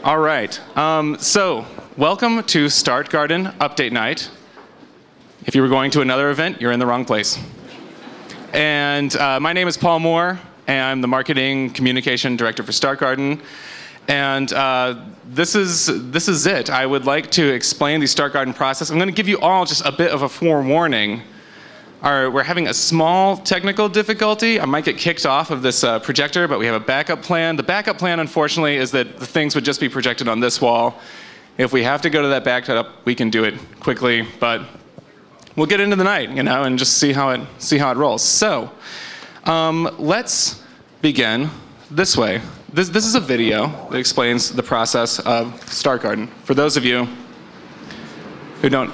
All right. So welcome to Start Garden Update Night. If you were going to another event, you're in the wrong place. And my name is Paul Moore, and I'm the Marketing Communication Director for Start Garden. And this is it. I would like to explain the Start Garden process. I'm going to give you all just a bit of a forewarning. We're having a small technical difficulty. I might get kicked off of this projector, but we have a backup plan. The backup plan, unfortunately, is that the things would just be projected on this wall. If we have to go to that backup, we can do it quickly, but we'll get into the night, and just see how it rolls. So, let's begin this way. This is a video that explains the process of Start Garden. For those of you who don't,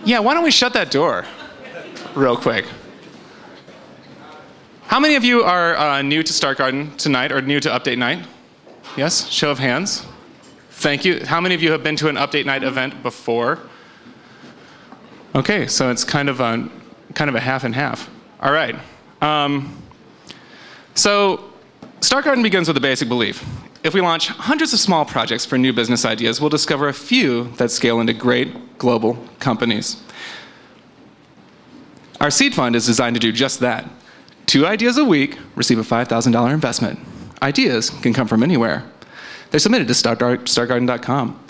yeah, why don't we shut that door real quick? How many of you are new to Start Garden tonight or new to Update Night? Yes, show of hands. Thank you. How many of you have been to an Update Night event before? Okay, so it's kind of a half and half. All right. So Start Garden begins with a basic belief. If we launch hundreds of small projects for new business ideas, we'll discover a few that scale into great global companies. Our seed fund is designed to do just that. 2 ideas a week receive a $5,000 investment. Ideas can come from anywhere. They're submitted to startgarden.com.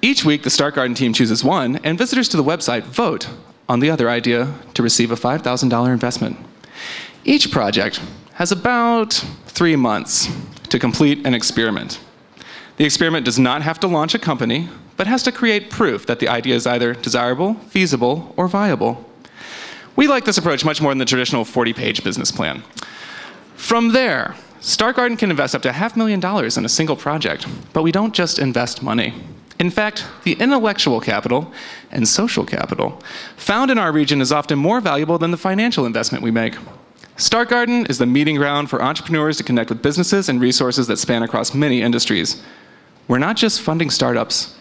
Each week, the Start Garden team chooses one, and visitors to the website vote on the other idea to receive a $5,000 investment. Each project has about 3 months to complete an experiment. The experiment does not have to launch a company, but has to create proof that the idea is either desirable, feasible, or viable. We like this approach much more than the traditional 40-page business plan. From there, Start Garden can invest up to $500,000 in a single project, but we don't just invest money. In fact, the intellectual capital and social capital found in our region is often more valuable than the financial investment we make. Start Garden is the meeting ground for entrepreneurs to connect with businesses and resources that span across many industries. We're not just funding startups,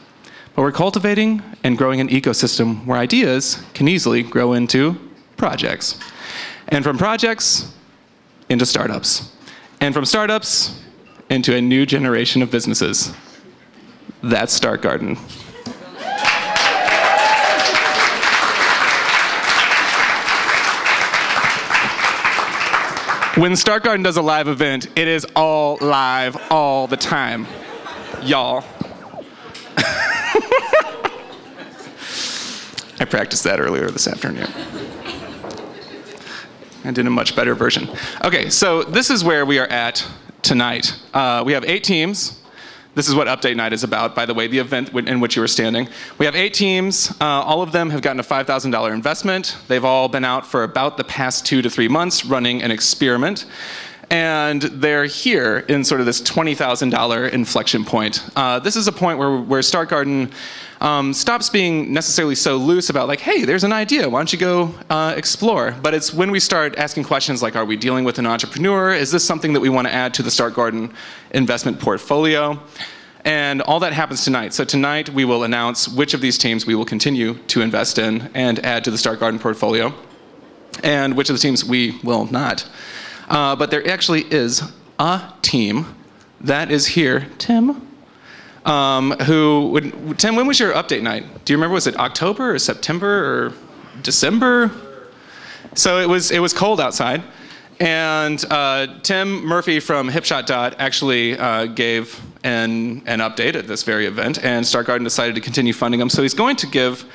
but we're cultivating and growing an ecosystem where ideas can easily grow into projects. And from projects into startups. And from startups into a new generation of businesses. That's Start Garden. When Start Garden does a live event, it is all live all the time, y'all. I practiced that earlier this afternoon. I did a much better version. Okay, so this is where we are at tonight. We have 8 teams. This is what Update Night is about, by the way, the event in which you were standing. We have 8 teams. All of them have gotten a $5,000 investment. They've all been out for about the past 2 to 3 months running an experiment. And they're here in sort of this $20,000 inflection point. This is a point where Start Garden stops being necessarily so loose about like, hey, there's an idea, why don't you go explore? But it's when we start asking questions like, are we dealing with an entrepreneur? Is this something that we want to add to the Start Garden investment portfolio? And all that happens tonight. So tonight we will announce which of these teams we will continue to invest in and add to the Start Garden portfolio, and which of the teams we will not. But there actually is a team that is here. Tim? Tim, when was your Update Night? Do you remember, was it October or September or December? So it was cold outside. And Tim Murphy from Hipshot actually gave an update at this very event, and Start Garden decided to continue funding him. So he's going to give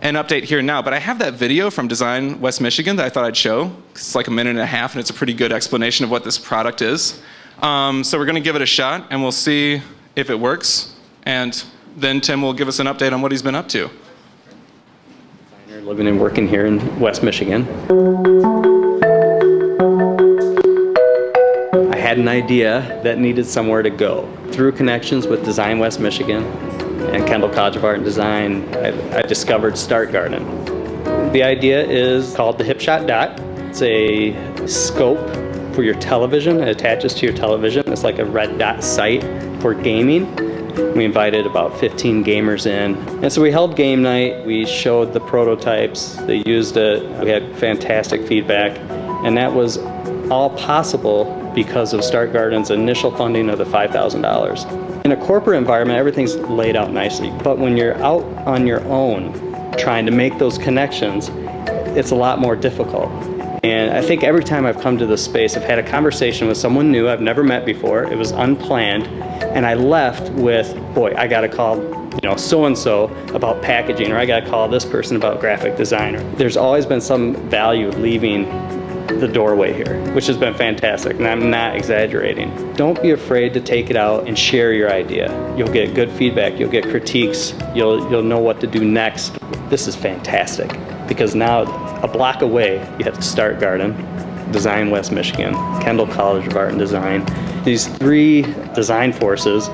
an update here now, but I have that video from Design West Michigan that I thought I'd show. It's like 1.5 minutes, and it's a pretty good explanation of what this product is. So we're going to give it a shot, and we'll see if it works, and then Tim will give us an update on what he's been up to. Living and working here in West Michigan. I had an idea that needed somewhere to go. Through connections with Design West Michigan and Kendall College of Art and Design, I discovered Start Garden. The idea is called the Hipshot Dot. It's a scope for your television. It attaches to your television. It's like a red dot sight for gaming. We invited about 15 gamers in. And so we held game night. We showed the prototypes. They used it. We had fantastic feedback. And that was all possible because of Start Garden's initial funding of the $5,000. In a corporate environment, everything's laid out nicely, but when you're out on your own trying to make those connections, it's a lot more difficult. And I think every time I've come to this space, I've had a conversation with someone new I've never met before. It was unplanned, and I left with, boy, I got to call, so-and-so about packaging, or I got to call this person about graphic design. There's always been some value leaving the doorway here, which has been fantastic, and I'm not exaggerating. Don't be afraid to take it out and share your idea. You'll get good feedback, you'll get critiques, you'll know what to do next. This is fantastic, because now a block away, you have the Start Garden, Design West Michigan, Kendall College of Art and Design. These three design forces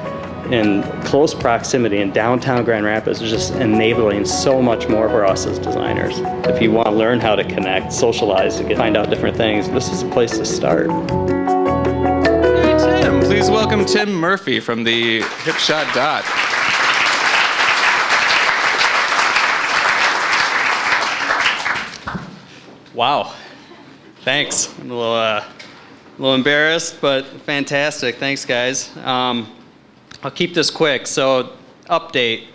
in close proximity in downtown Grand Rapids is just enabling so much more for us as designers. If you want to learn how to connect, socialize, and find out different things, this is a place to start. Hey, Tim. Please welcome Tim Murphy from the Hipshot Dot. Wow, thanks. I'm a little embarrassed, but fantastic. Thanks, guys. I'll keep this quick. So, update.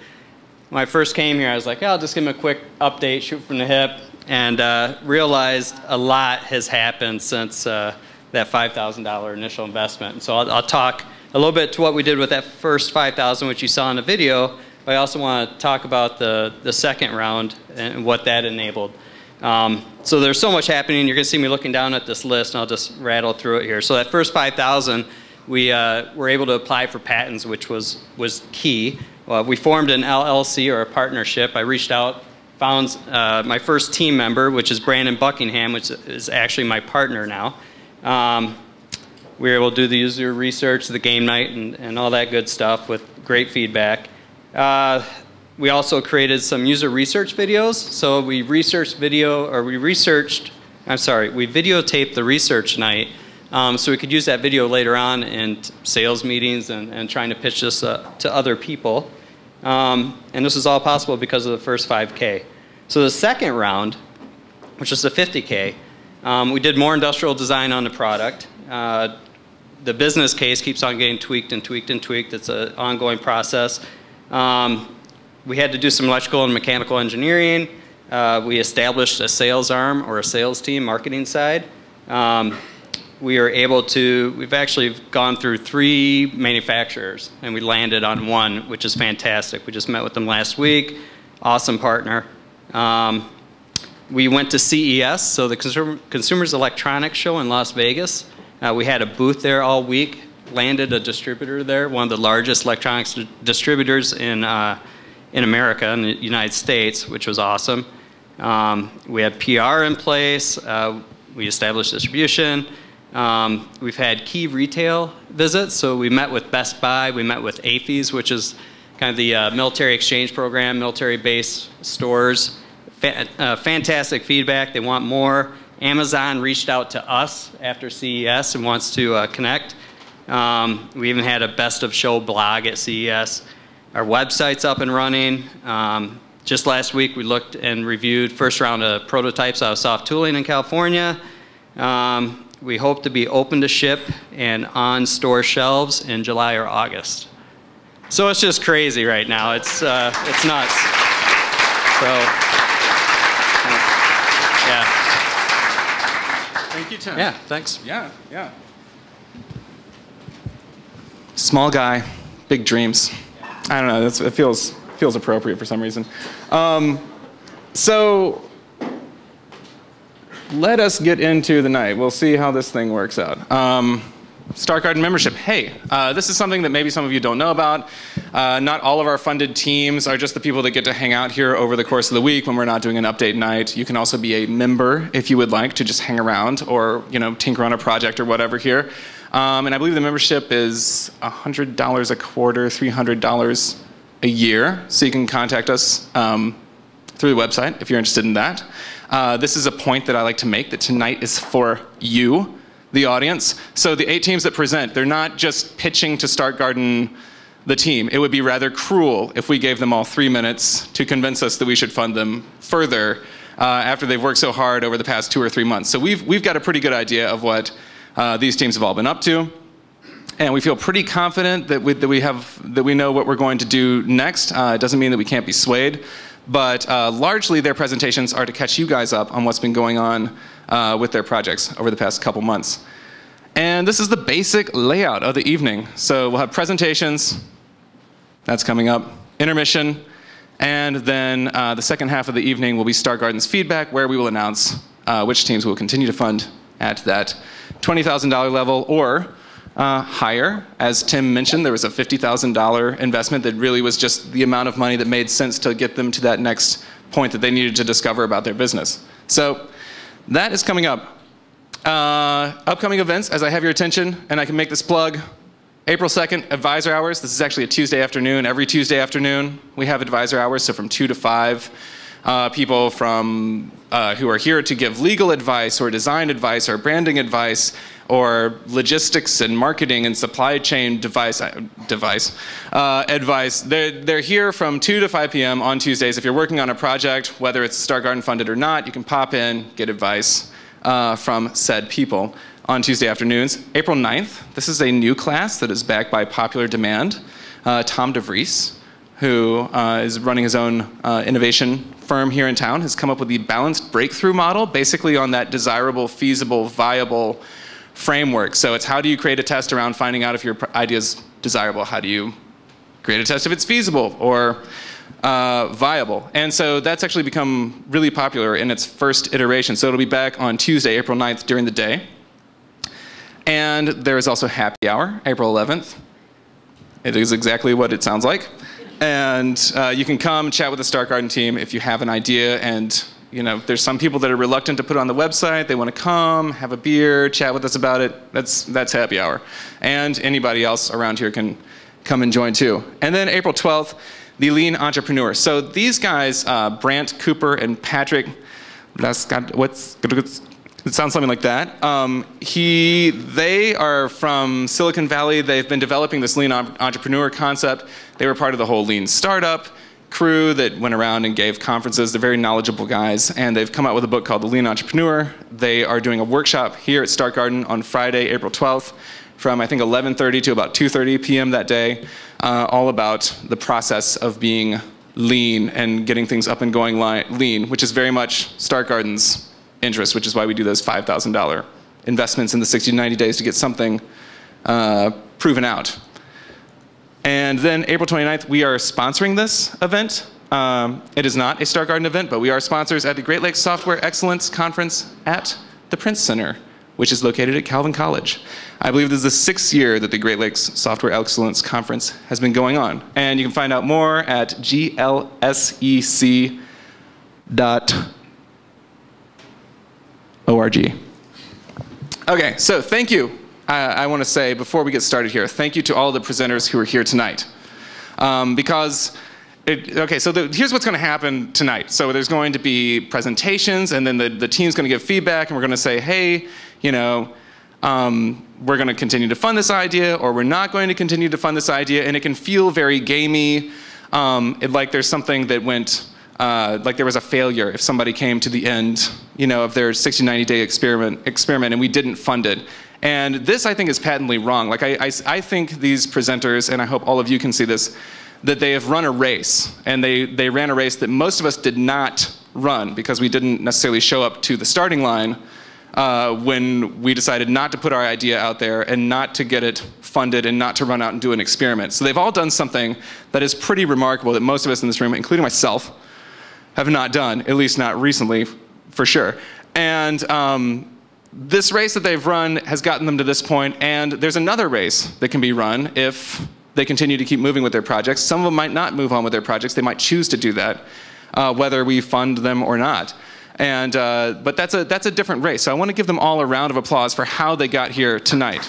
When I first came here, I was like, I'll just give them a quick update, shoot from the hip, and realized a lot has happened since that $5,000 initial investment. And so I'll talk a little bit to what we did with that first $5,000, which you saw in the video, but I also want to talk about the second round and what that enabled. So there's so much happening. You're going to see me looking down at this list, and I'll just rattle through it here. So that first $5,000, we were able to apply for patents, which was key. We formed an LLC, or a partnership. I reached out, found my first team member, which is Brandon Buckingham, which is actually my partner now. We were able to do the user research, the game night, and all that good stuff with great feedback. We also created some user research videos. So we videotaped the research night so we could use that video later on in sales meetings and trying to pitch this to other people. And this is all possible because of the first 5K. So the second round, which was the 50K, we did more industrial design on the product. The business case keeps on getting tweaked and tweaked and tweaked. It's an ongoing process. We had to do some electrical and mechanical engineering. We established a sales arm, or a sales team, marketing side. We've actually gone through 3 manufacturers, and we landed on one, which is fantastic. We just met with them last week. Awesome partner. We went to CES, so the Consumers Electronics Show in Las Vegas. We had a booth there all week, landed a distributor there, one of the largest electronics distributors in America, in the United States, which was awesome. We had PR in place. We established distribution. We've had key retail visits. So we met with Best Buy. We met with AAFES, which is kind of the military exchange program, military base stores. Fantastic feedback. They want more. Amazon reached out to us after CES and wants to connect. We even had a best of show blog at CES. Our website's up and running. Just last week, we looked and reviewed first round of prototypes out of Soft Tooling in California. We hope to be open to ship and on store shelves in July or August. So it's just crazy right now. It's nuts. So, yeah. Thank you, Tim. Yeah, thanks. Yeah. Small guy, big dreams. I don't know. It feels appropriate for some reason. So let us get into the night. We'll see how this thing works out. Start Garden membership. Hey, this is something that maybe some of you don't know about. Not all of our funded teams are just the people that get to hang out here over the course of the week when we're not doing an update night. You can also be a member if you would like to just hang around or tinker on a project or whatever here. And I believe the membership is $100 a quarter, $300 a year. So you can contact us through the website if you're interested in that. This is a point that I like to make, that tonight is for you, the audience. So the 8 teams that present, they're not just pitching to Start Garden the team. It would be rather cruel if we gave them all 3 minutes to convince us that we should fund them further after they've worked so hard over the past 2 or 3 months. So we've got a pretty good idea of what these teams have all been up to. And we feel pretty confident that we know what we're going to do next. It doesn't mean that we can't be swayed, but largely their presentations are to catch you guys up on what's been going on with their projects over the past couple months. And this is the basic layout of the evening. So we'll have presentations, that's coming up, intermission, and then the second half of the evening will be Start Garden's feedback, where we will announce which teams will continue to fund at that $20,000 level or higher. As Tim mentioned, there was a $50,000 investment that really was just the amount of money that made sense to get them to that next point that they needed to discover about their business. So that is coming up. Upcoming events, as I have your attention, and I can make this plug. April 2nd, Advisor Hours. This is actually a Tuesday afternoon. Every Tuesday afternoon, we have Advisor Hours, so from 2 to 5. People from who are here to give legal advice or design advice or branding advice or logistics and marketing and supply chain advice. They're here from 2 to 5 p.m. on Tuesdays. If you're working on a project, whether it's Start Garden funded or not, you can pop in, get advice from said people on Tuesday afternoons. April 9th, this is a new class that is backed by popular demand. Tom DeVries, who is running his own innovation firm here in town, has come up with the balanced breakthrough model, basically on that desirable, feasible, viable framework. So it's how do you create a test around finding out if your idea is desirable? How do you create a test if it's feasible or viable? And so that's actually become really popular in its first iteration. So it'll be back on Tuesday, April 9th during the day. And there is also happy hour, April 11th. It is exactly what it sounds like. And you can come chat with the Start Garden team if you have an idea. And you know, there's some people that are reluctant to put it on the website. They want to come, have a beer, chat with us about it. That's happy hour. And anybody else around here can come and join too. And then April 12th, the Lean Entrepreneur. So these guys, Brant, Cooper, and Patrick, it sounds something like that. They are from Silicon Valley. They've been developing this Lean Entrepreneur concept. They were part of the whole Lean Startup crew that went around and gave conferences. They're very knowledgeable guys, and they've come out with a book called The Lean Entrepreneur. They are doing a workshop here at Start Garden on Friday, April 12th, from I think 11:30 to about 2:30 p.m. that day, all about the process of being lean and getting things up and going lean, which is very much Start Garden's interest, which is why we do those $5,000 investments in the 60 to 90 days to get something proven out. And then April 29th, we are sponsoring this event. It is not a Start Garden event, but we are sponsors at the Great Lakes Software Excellence Conference at the Prince Center, which is located at Calvin College. I believe this is the 6th year that the Great Lakes Software Excellence Conference has been going on. And you can find out more at glsec.org. Okay, so thank you. I want to say before we get started here, thank you to all the presenters who are here tonight. Here's what's going to happen tonight. So there's going to be presentations, and then the team's going to give feedback, and we're going to say, hey, you know, we're going to continue to fund this idea, or we're not going to continue to fund this idea, and it can feel very gamey, like there's something that went, like there was a failure if somebody came to the end, you know, of their 60, 90-day experiment and we didn't fund it. And this, I think, is patently wrong. Like, I think these presenters, and I hope all of you can see this, that they have run a race. And they ran a race that most of us did not run because we didn't necessarily show up to the starting line when we decided not to put our idea out there and not to get it funded and not to run out and do an experiment. So they've all done something that is pretty remarkable that most of us in this room, including myself, have not done, at least not recently, for sure. And this race that they've run has gotten them to this point, and there's another race that can be run if they continue to keep moving with their projects. Some of them might not move on with their projects. They might choose to do that, whether we fund them or not. And but that's a different race. So I want to give them all a round of applause for how they got here tonight.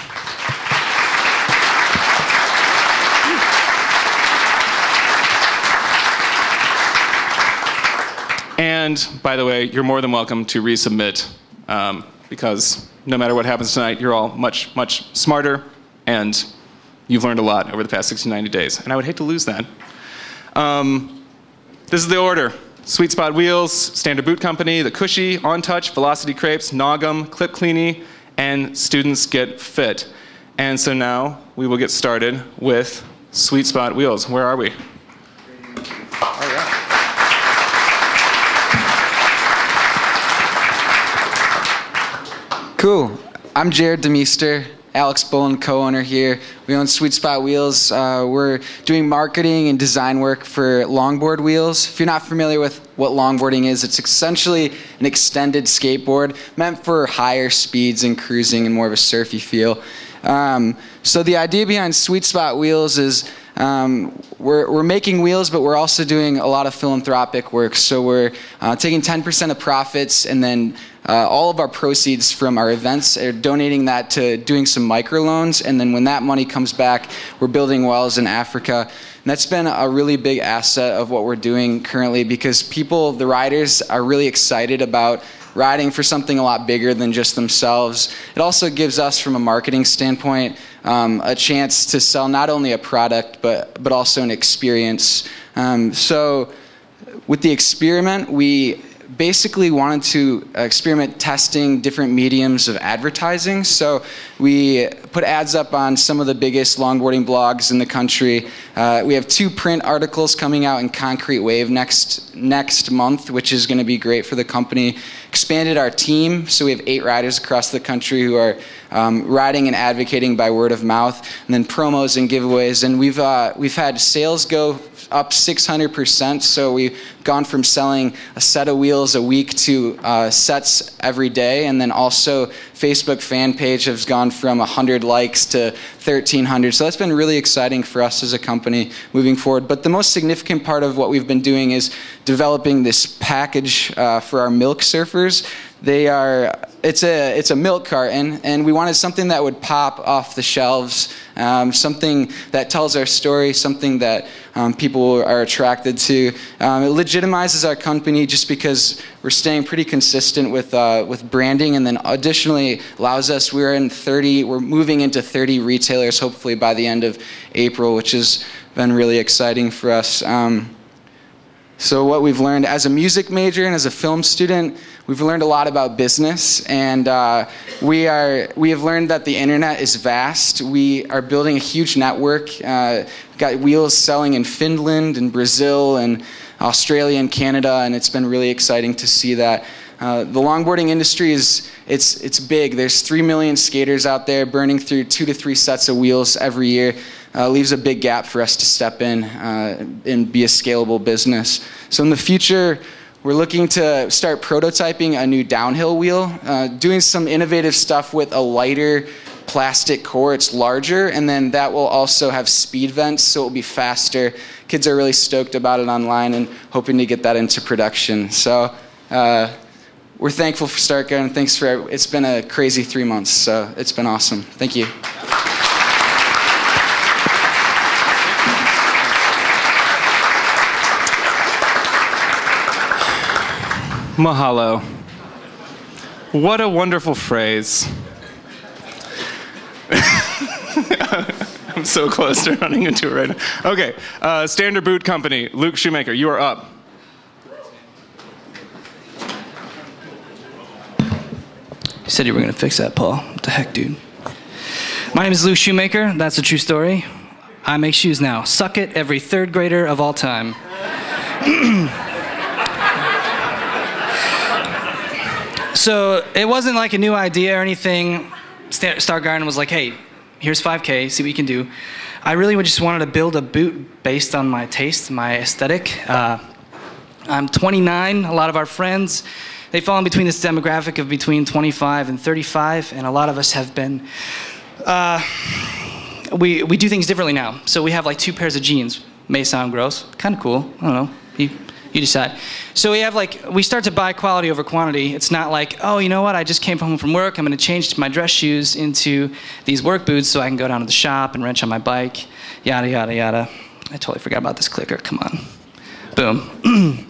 And by the way, you're more than welcome to resubmit. Because no matter what happens tonight, you're all much, much smarter, and you've learned a lot over the past 60, 90 days. And I would hate to lose that. This is the order. Sweet Spot Wheels, Standard Boot Company, The Cushy, On Touch, Velocity Crepes, Nogum, Clip Cleany, and students get fit. And so now we will get started with Sweet Spot Wheels. Where are we? All right. Cool. I'm Jared Demeester, Alex Bullen, co-owner here. We own Sweet Spot Wheels. We're doing marketing and design work for longboard wheels. If you're not familiar with what longboarding is, it's essentially an extended skateboard meant for higher speeds and cruising and more of a surfy feel. So the idea behind Sweet Spot Wheels is we're making wheels, but we're also doing a lot of philanthropic work. So we're taking 10% of profits, and then all of our proceeds from our events are donating that to doing some microloans. And then when that money comes back, we're building wells in Africa. And that's been a really big asset of what we're doing currently, because people, the riders, are really excited about riding for something a lot bigger than just themselves. It also gives us, from a marketing standpoint, a chance to sell not only a product, but also an experience. So with the experiment, we basically wanted to experiment testing different mediums of advertising. So we put ads up on some of the biggest longboarding blogs in the country. We have 2 print articles coming out in Concrete Wave next month, which is going to be great for the company. Expanded our team, so we have 8 riders across the country who are riding and advocating by word of mouth, and then promos and giveaways. And we've had sales go up 600%. So we've gone from selling a set of wheels a week to sets every day. And then also Facebook fan page has gone from 100 likes to 1,300. So that's been really exciting for us as a company moving forward. But the most significant part of what we've been doing is developing this package for our milk surfers. It's a milk carton, and we wanted something that would pop off the shelves, something that tells our story, something that people are attracted to. It legitimizes our company just because we're staying pretty consistent with branding, and then additionally allows us, we're moving into 30 retailers hopefully by the end of April, which has been really exciting for us. So what we've learned as a music major and as a film student, we've learned a lot about business, and we have learned that the internet is vast. We are building a huge network. Got wheels selling in Finland and Brazil and Australia and Canada, and it's been really exciting to see that. The longboarding industry it's big. There's 3 million skaters out there burning through 2 to 3 sets of wheels every year. Leaves a big gap for us to step in and be a scalable business. So in the future, we're looking to start prototyping a new downhill wheel, doing some innovative stuff with a lighter plastic core. It's larger, and then that will also have speed vents, so it will be faster. Kids are really stoked about it online and hoping to get that into production. So we're thankful for Start Garden. It's been a crazy 3 months, so it's been awesome. Thank you. Mahalo. What a wonderful phrase. I'm so close to running into it right now. Okay, Standard Boot Company, Luke Shoemaker, you are up. You said you were going to fix that, Paul. What the heck, dude? My name is Luke Shoemaker. That's a true story. I make shoes now. Suck it, every 3rd grader of all time. So it wasn't like a new idea or anything. Start Garden was like, hey, here's $5K, see what you can do. I really just wanted to build a boot based on my taste, my aesthetic. I'm 29. A lot of our friends, they fall in between this demographic of between 25 and 35, and a lot of us have been, we do things differently now. So we have like 2 pairs of jeans. May sound gross, kind of cool, I don't know. You decide. So we start to buy quality over quantity. It's not like, oh, you know what, I just came home from work, I'm gonna change my dress shoes into these work boots so I can go down to the shop and wrench on my bike, yada, yada, yada. I totally forgot about this clicker, come on. Boom.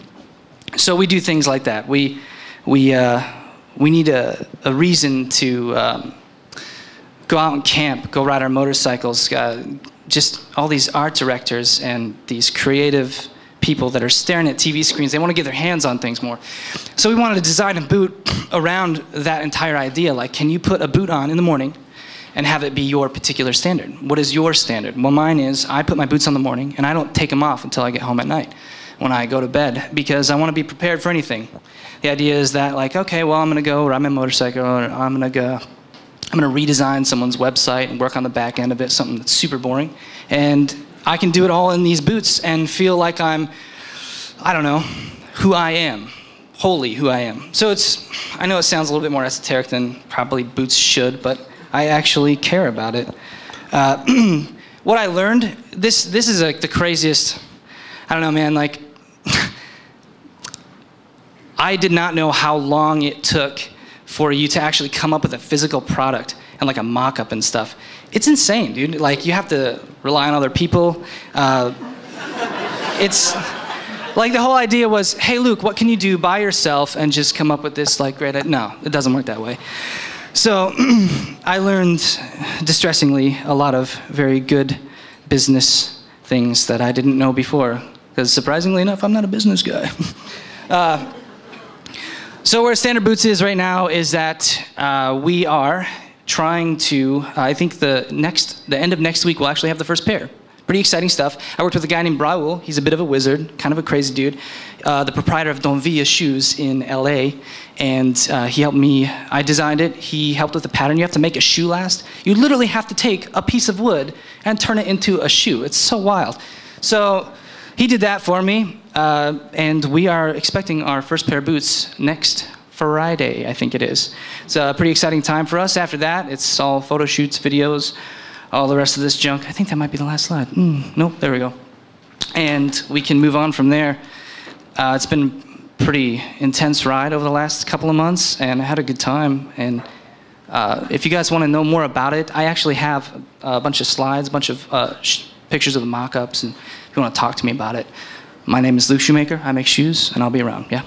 So we do things like that. We need a reason to go out and camp, go ride our motorcycles, just all these art directors and these creative people that are staring at TV screens. They want to get their hands on things more. So we wanted to design a boot around that entire idea. Like, can you put a boot on in the morning and have it be your particular standard? What is your standard? Well, mine is I put my boots on in the morning, and I don't take them off until I get home at night when I go to bed, because I want to be prepared for anything. The idea is that, like, okay, well, I'm going to go ride my motorcycle, or I'm going to redesign someone's website and work on the back end of it, something that's super boring. And I can do it all in these boots and feel like I'm, I don't know, who I am, wholly who I am. So I know it sounds a little bit more esoteric than probably boots should, but I actually care about it. What I learned, this is like the craziest, I don't know, man, like, I did not know how long it took for you to actually come up with a physical product and like a mock-up and stuff. It's insane, dude. Like, you have to rely on other people. It's like the whole idea was, hey, Luke, what can you do by yourself and just come up with this like great idea? No, it doesn't work that way. So I learned, distressingly, a lot of very good business things that I didn't know before, because surprisingly enough, I'm not a business guy. So where Standard Boots is right now is that we are trying to, I think the end of next week we'll actually have the first pair. Pretty exciting stuff. I worked with a guy named Raul. He's a bit of a wizard, kind of a crazy dude. The proprietor of Don Villa Shoes in LA. And he helped me, I designed it. He helped with the pattern. You have to make a shoe last. You literally have to take a piece of wood and turn it into a shoe. It's so wild. So he did that for me. And we are expecting our first pair of boots next Friday, I think it is. It's a pretty exciting time for us. After that, it's all photo shoots, videos, all the rest of this junk. I think that might be the last slide. Nope, there we go. And we can move on from there. It's been a pretty intense ride over the last couple of months, and I had a good time. And if you guys want to know more about it, I actually have a bunch of slides, a bunch of pictures of the mock-ups, and if you want to talk to me about it. My name is Luke Shoemaker. I make shoes, and I'll be around. Yeah.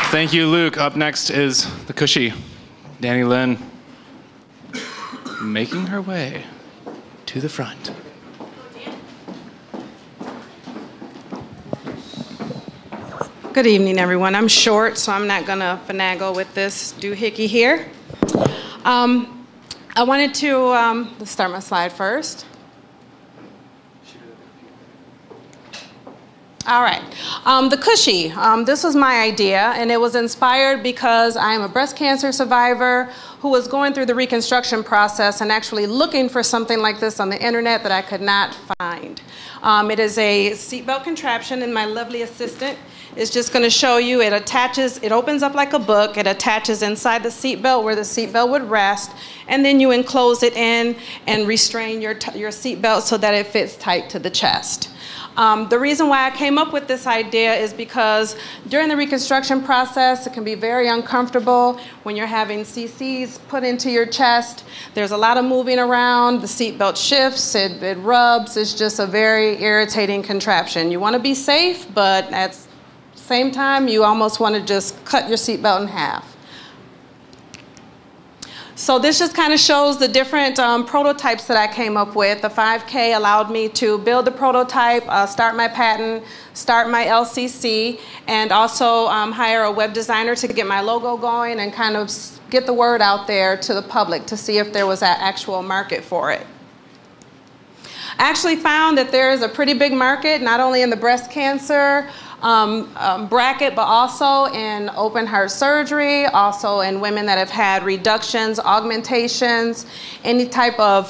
Thank you, Luke. Up next is the Cushy, Danny Lynn, making her way to the front. Good evening, everyone. I'm short, so I'm not going to finagle with this doohickey here. I wanted to let's start my slide first. All right. The Cushy. This was my idea, and it was inspired because I am a breast cancer survivor who was going through the reconstruction process and actually looking for something like this on the internet that I could not find. It is a seatbelt contraption, and my lovely assistant is just going to show you. It attaches, it opens up like a book. It attaches inside the seatbelt where the seatbelt would rest, and then you enclose it in and restrain your seatbelt so that it fits tight to the chest. The reason why I came up with this idea is because during the reconstruction process, it can be very uncomfortable when you're having CCs put into your chest. There's a lot of moving around. The seatbelt shifts, it rubs. It's just a very irritating contraption. You want to be safe, but at the same time, you almost want to just cut your seatbelt in half. So this just kind of shows the different prototypes that I came up with. The 5K allowed me to build the prototype, start my patent, start my LCC, and also hire a web designer to get my logo going and kind of get the word out there to the public to see if there was an actual market for it. I actually found that there is a pretty big market, not only in the breast cancer bracket, but also in open heart surgery, also in women that have had reductions, augmentations, any type of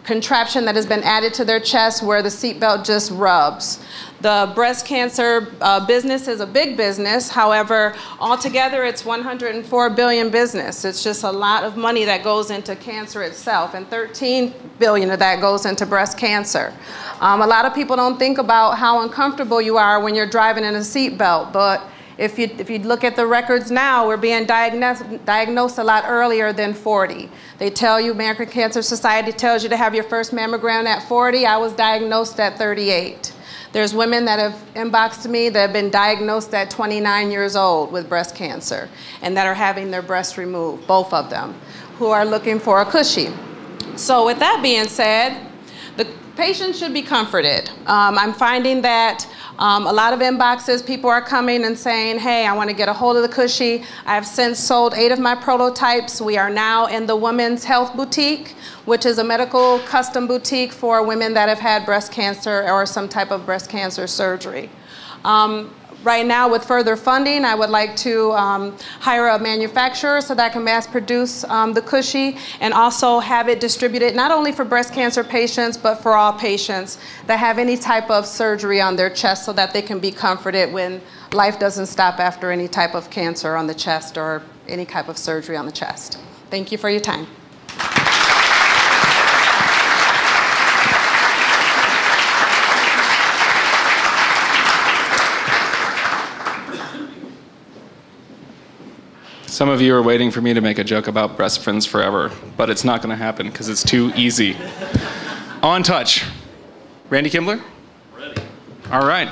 contraption that has been added to their chest where the seatbelt just rubs. The breast cancer business is a big business. However, altogether it's 104 billion business. It's just a lot of money that goes into cancer itself, and 13 billion of that goes into breast cancer. A lot of people don't think about how uncomfortable you are when you're driving in a seatbelt, but if you look at the records now, we're being diagnosed a lot earlier than 40. They tell you, American Cancer Society tells you to have your first mammogram at 40. I was diagnosed at 38. There's women that have inboxed me that have been diagnosed at 29 years old with breast cancer and that are having their breasts removed, both of them, who are looking for a cushy. So with that being said, the patient should be comforted. I'm finding that a lot of inboxes, people are coming and saying, hey, I want to get a hold of the cushy. I have since sold 8 of my prototypes. We are now in the Women's Health Boutique, which is a medical custom boutique for women that have had breast cancer or some type of breast cancer surgery. Right now, with further funding, I would like to hire a manufacturer so that I can mass produce the cushy and also have it distributed not only for breast cancer patients, but for all patients that have any type of surgery on their chest so that they can be comforted when life doesn't stop after any type of cancer on the chest or any type of surgery on the chest. Thank you for your time. Some of you are waiting for me to make a joke about Breast Friends Forever, but it's not going to happen because it's too easy. On touch. Randy Kimbler? Ready. All right.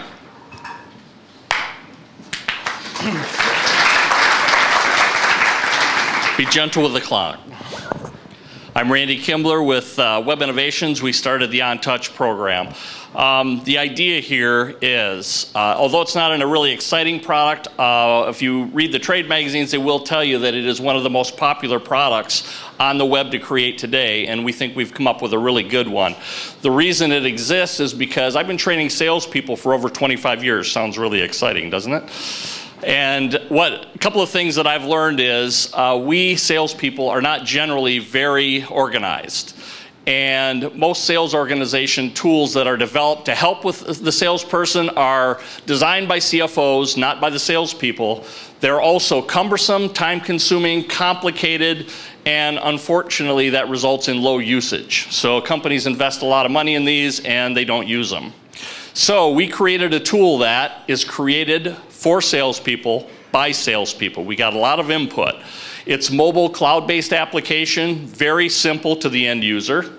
Be gentle with the clock. I'm Randy Kimbler with Web Innovations. We started the On Touch program. The idea here is, although it's not a really exciting product, if you read the trade magazines, they will tell you that it is one of the most popular products on the web to create today, and we think we've come up with a really good one. The reason it exists is because I've been training salespeople for over 25 years. Sounds really exciting, doesn't it? And a couple of things that I've learned is we salespeople are not generally very organized. And most sales organization tools that are developed to help with the salesperson are designed by CFOs, not by the salespeople. They're also cumbersome, time-consuming, complicated, and unfortunately that results in low usage. So companies invest a lot of money in these and they don't use them. So we created a tool that is created for salespeople by salespeople. We got a lot of input. It's mobile cloud-based application, very simple to the end user.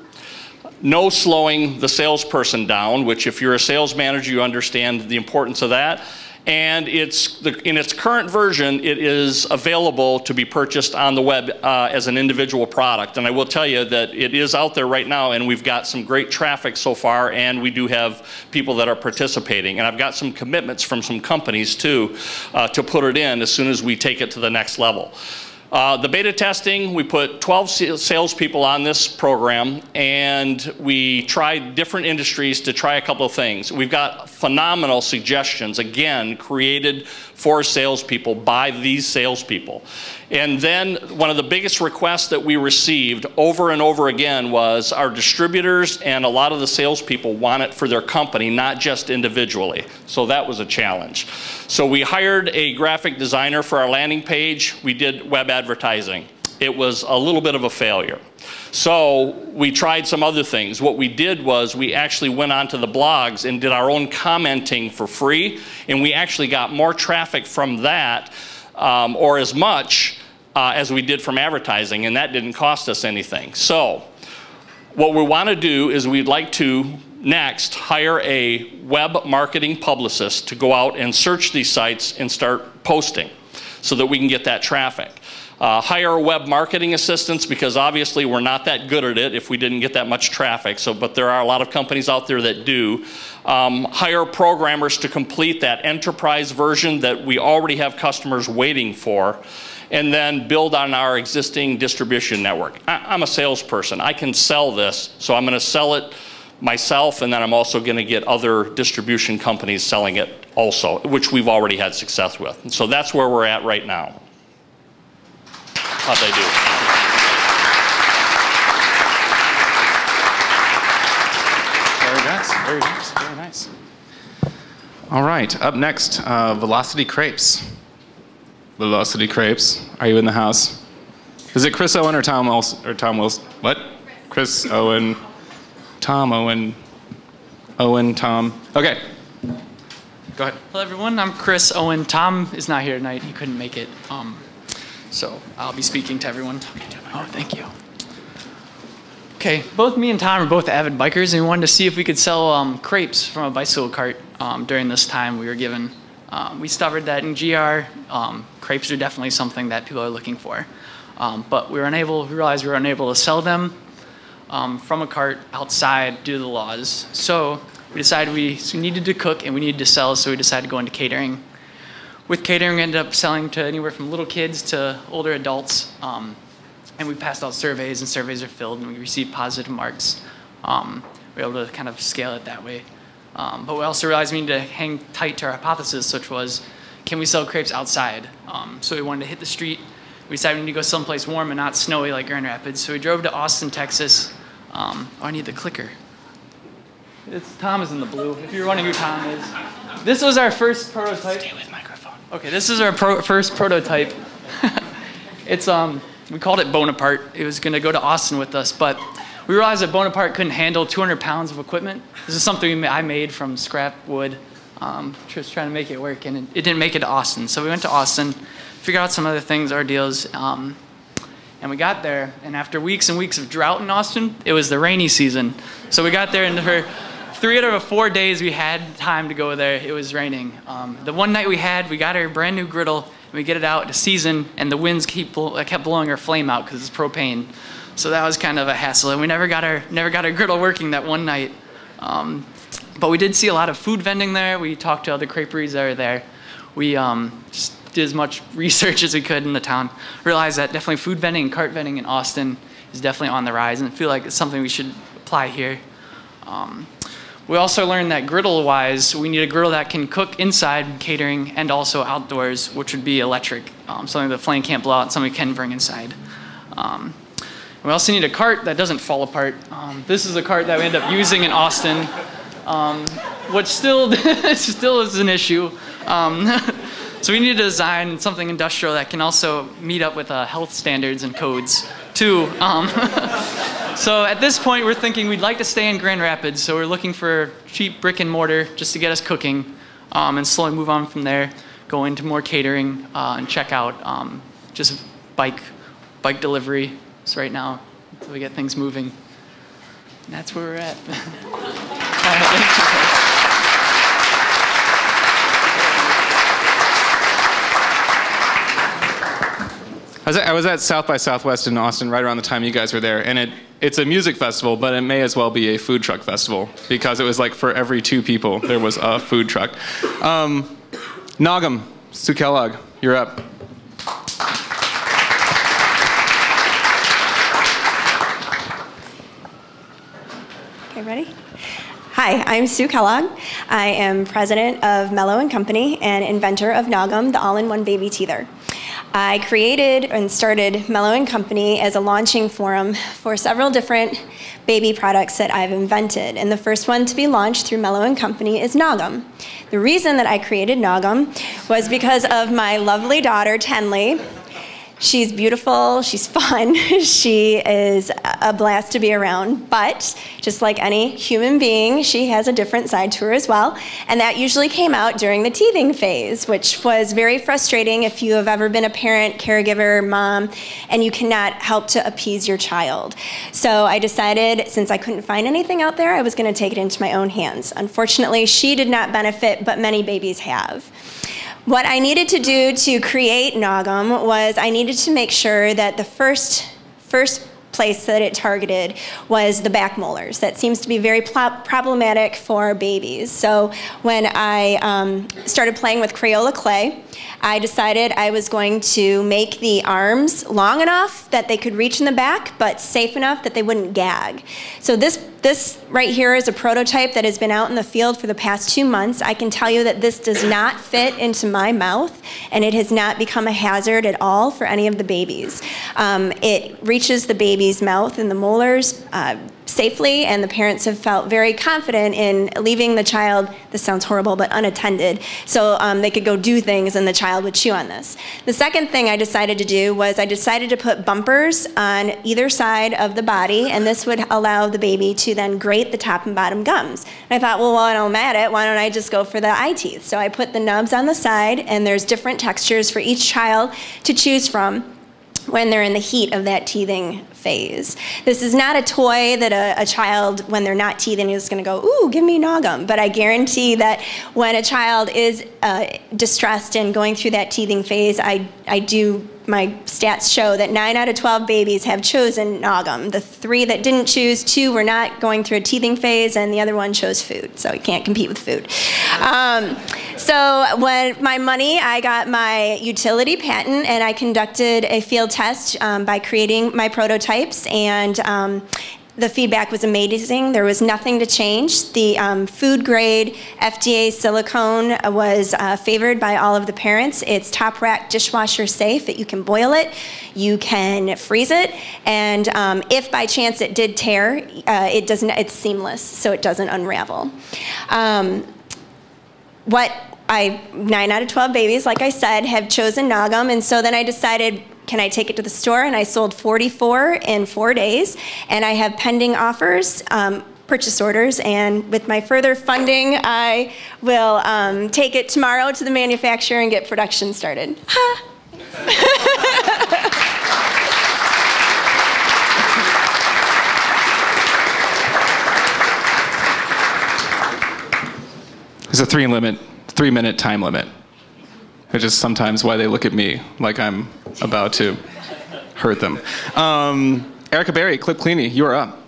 No slowing the salesperson down, which if you're a sales manager, you understand the importance of that. And in its current version, it is available to be purchased on the web as an individual product. And I will tell you that it is out there right now, and we've got some great traffic so far, and we do have people that are participating. And I've got some commitments from some companies, too, to put it in as soon as we take it to the next level. The beta testing, we put 12 salespeople on this program, and we tried different industries to try a couple of things. We've got phenomenal suggestions, again, created for salespeople by these salespeople. And then one of the biggest requests that we received over and over again was our distributors and a lot of the salespeople want it for their company, not just individually. So that was a challenge. So we hired a graphic designer for our landing page. We did web advertising. It was a little bit of a failure. So we tried some other things. What we did was we actually went onto the blogs and did our own commenting for free, and we actually got more traffic from that or as much as we did from advertising, and that didn't cost us anything. So what we want to do is we'd like to next hire a web marketing publicist to go out and search these sites and start posting so that we can get that traffic. Hire web marketing assistants, because obviously we're not that good at it if we didn't get that much traffic, but there are a lot of companies out there that do. Hire programmers to complete that enterprise version that we already have customers waiting for, and then build on our existing distribution network. I'm a salesperson. I can sell this, so I'm going to sell it myself, and then I'm also going to get other distribution companies selling it also, which we've already had success with. And so that's where we're at right now. How'd they do? Very nice, very nice, very nice. All right, up next, Velocity Crepes. Velocity Crepes, are you in the house? Is it Chris Owen or Tom Wilson? What? Chris Owen, Tom Owen, Tom. Okay, go ahead. Hello everyone, I'm Chris Owen. Tom is not here tonight, he couldn't make it. So I'll be speaking to everyone. Oh, thank you. Okay, both me and Tom are both avid bikers, and we wanted to see if we could sell crepes from a bicycle cart during this time. We were given, we discovered that in GR, crepes are definitely something that people are looking for. But we realized we were unable to sell them from a cart outside due to the laws. So we decided we needed to cook and we needed to sell, so we decided to go into catering. With catering, we ended up selling to anywhere from little kids to older adults. And we passed out surveys, and surveys are filled, and we received positive marks. We were able to kind of scale it that way. But we also realized we needed to hang tight to our hypothesis, which was, can we sell crepes outside? So we wanted to hit the street. We decided we need to go someplace warm and not snowy like Grand Rapids. So we drove to Austin, Texas. Oh, I need the clicker. Tom is in the blue, if you're wondering who Tom is. This was our first prototype. Stay with microphone. Okay, this is our first prototype. It's we called it Bonaparte. It was going to go to Austin with us, but we realized that Bonaparte couldn't handle 200 pounds of equipment. This is something I made from scrap wood, just trying to make it work, and it didn't make it to Austin. So we went to Austin, figured out some other things, our deals, and we got there, and after weeks and weeks of drought in Austin, it was the rainy season. So we got there, and for 3 out of 4 days we had time to go there, it was raining. The one night we got our brand new griddle, and we get it out to season, and the winds kept blowing our flame out because it's propane. So that was kind of a hassle, and we never got our griddle working that one night. But we did see a lot of food vending there. We talked to other creperies that are there. We just did as much research as we could in the town. Realized that definitely food vending and cart vending in Austin is definitely on the rise, and I feel like it's something we should apply here. We also learned that griddle-wise, we need a griddle that can cook inside catering and also outdoors, which would be electric, something the flame can't blow out, and something we can bring inside. We also need a cart that doesn't fall apart. This is a cart that we end up using in Austin, which still is an issue. So we need to design something industrial that can also meet up with health standards and codes too. So at this point, we're thinking we'd like to stay in Grand Rapids, so we're looking for cheap brick and mortar just to get us cooking, and slowly move on from there, go into more catering, and check out just bike delivery. So right now, until we get things moving, and that's where we're at. I was at South by Southwest in Austin right around the time you guys were there, and it's a music festival, but it may as well be a food truck festival because it was like for every 2 people there was a food truck. Nogum, Sue Kellogg, you're up. Okay, ready? Hi, I'm Sue Kellogg. I am president of Mellow & Company and inventor of Nogum, the all-in-one baby teether. I created and started Mellow & Company as a launching forum for several different baby products that I've invented. And the first one to be launched through Mellow & Company is Nogum. The reason that I created Nogum was because of my lovely daughter, Tenley. She's beautiful, she's fun, she is a blast to be around, but just like any human being, she has a different side to her as well, and that usually came out during the teething phase, which was very frustrating if you have ever been a parent, caregiver, mom, and you cannot help to appease your child. So I decided, since I couldn't find anything out there, I was going to take it into my own hands. Unfortunately, she did not benefit, but many babies have. What I needed to do to create Nogum was I needed to make sure that the first place that it targeted was the back molars. That seems to be very problematic for babies. So when I started playing with Crayola clay, I decided I was going to make the arms long enough that they could reach in the back, but safe enough that they wouldn't gag. So this right here is a prototype that has been out in the field for the past 2 months. I can tell you that this does not fit into my mouth, and it has not become a hazard at all for any of the babies. It reaches the baby's mouth and the molars safely, and the parents have felt very confident in leaving the child, this sounds horrible, but unattended, so they could go do things and the child would chew on this. The second thing I decided to do was I decided to put bumpers on either side of the body, and this would allow the baby to then grate the top and bottom gums. And I thought, well, while I'm at it, why don't I just go for the eye teeth? So I put the nubs on the side, and there's different textures for each child to choose from. when they're in the heat of that teething phase. This is not a toy that a child, when they're not teething, is going to go, ooh, give me Nogum. But I guarantee that when a child is distressed and going through that teething phase, my stats show that 9 out of 12 babies have chosen Nogum. The 3 that didn't choose, 2 were not going through a teething phase, and the other one chose food. So you can't compete with food. So when my money, I got my utility patent, and I conducted a field test by creating my prototypes, and the feedback was amazing. There was nothing to change. The food grade FDA silicone was favored by all of the parents. It's top rack dishwasher safe. You can boil it, you can freeze it, and if by chance it did tear, it's seamless, so it doesn't unravel. 9 out of 12 babies, like I said, have chosen Nogum, and so then I decided, can I take it to the store? And I sold 44 in 4 days, and I have pending offers, purchase orders, and with my further funding, I will take it tomorrow to the manufacturer and get production started. There's a 3-minute time limit, which is sometimes why they look at me like I'm about to hurt them. Erica Berry, Clip Cleany, you are up.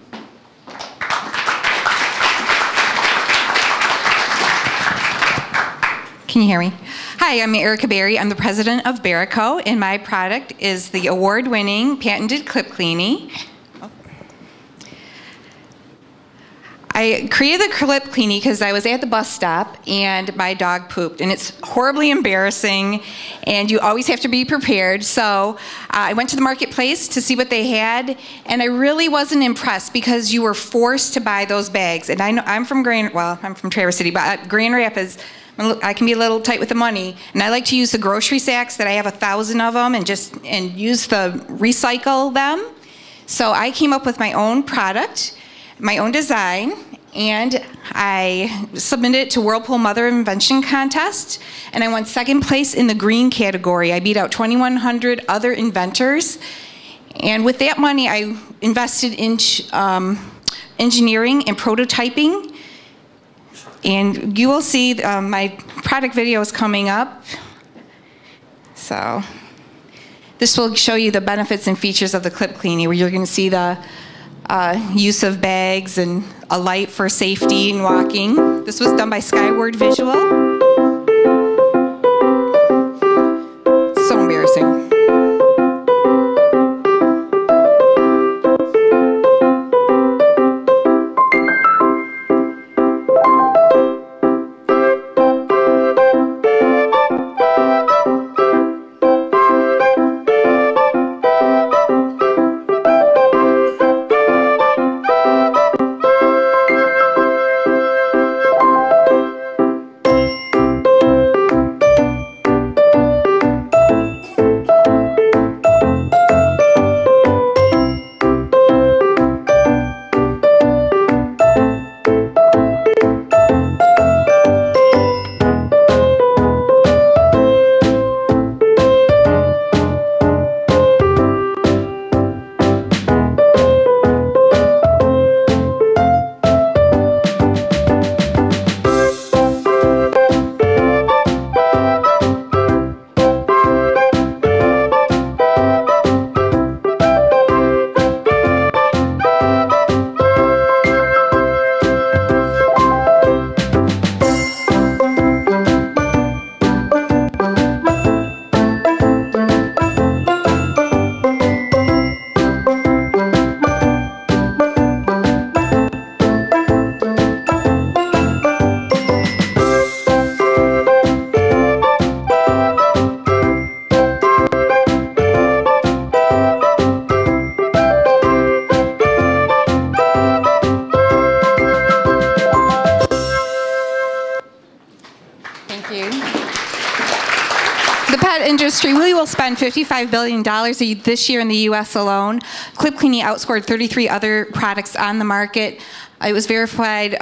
Can you hear me? Hi, I'm Erica Berry. I'm the president of Barico, and my product is the award-winning patented Clip Cleany. I created the Clip Cleany because I was at the bus stop and my dog pooped, and it's horribly embarrassing, and you always have to be prepared. So I went to the marketplace to see what they had, and I really wasn't impressed because you were forced to buy those bags. And I know I'm from Traverse City, but Grand Rapids, I can be a little tight with the money, and I like to use the grocery sacks that I have 1,000 of them, and recycle them. So I came up with my own product, my own design, and I submitted it to Whirlpool Mother Invention Contest, and I won 2nd place in the green category. I beat out 2,100 other inventors, and with that money, I invested in engineering and prototyping, and you will see my product video is coming up. So this will show you the benefits and features of the Clip Cleany, where you're going to see the use of bags and a light for safety and walking. This was done by Skyward Visual. So embarrassing. spend $55 billion this year in the U.S. alone. Clip Cleaning outscored 33 other products on the market. It was verified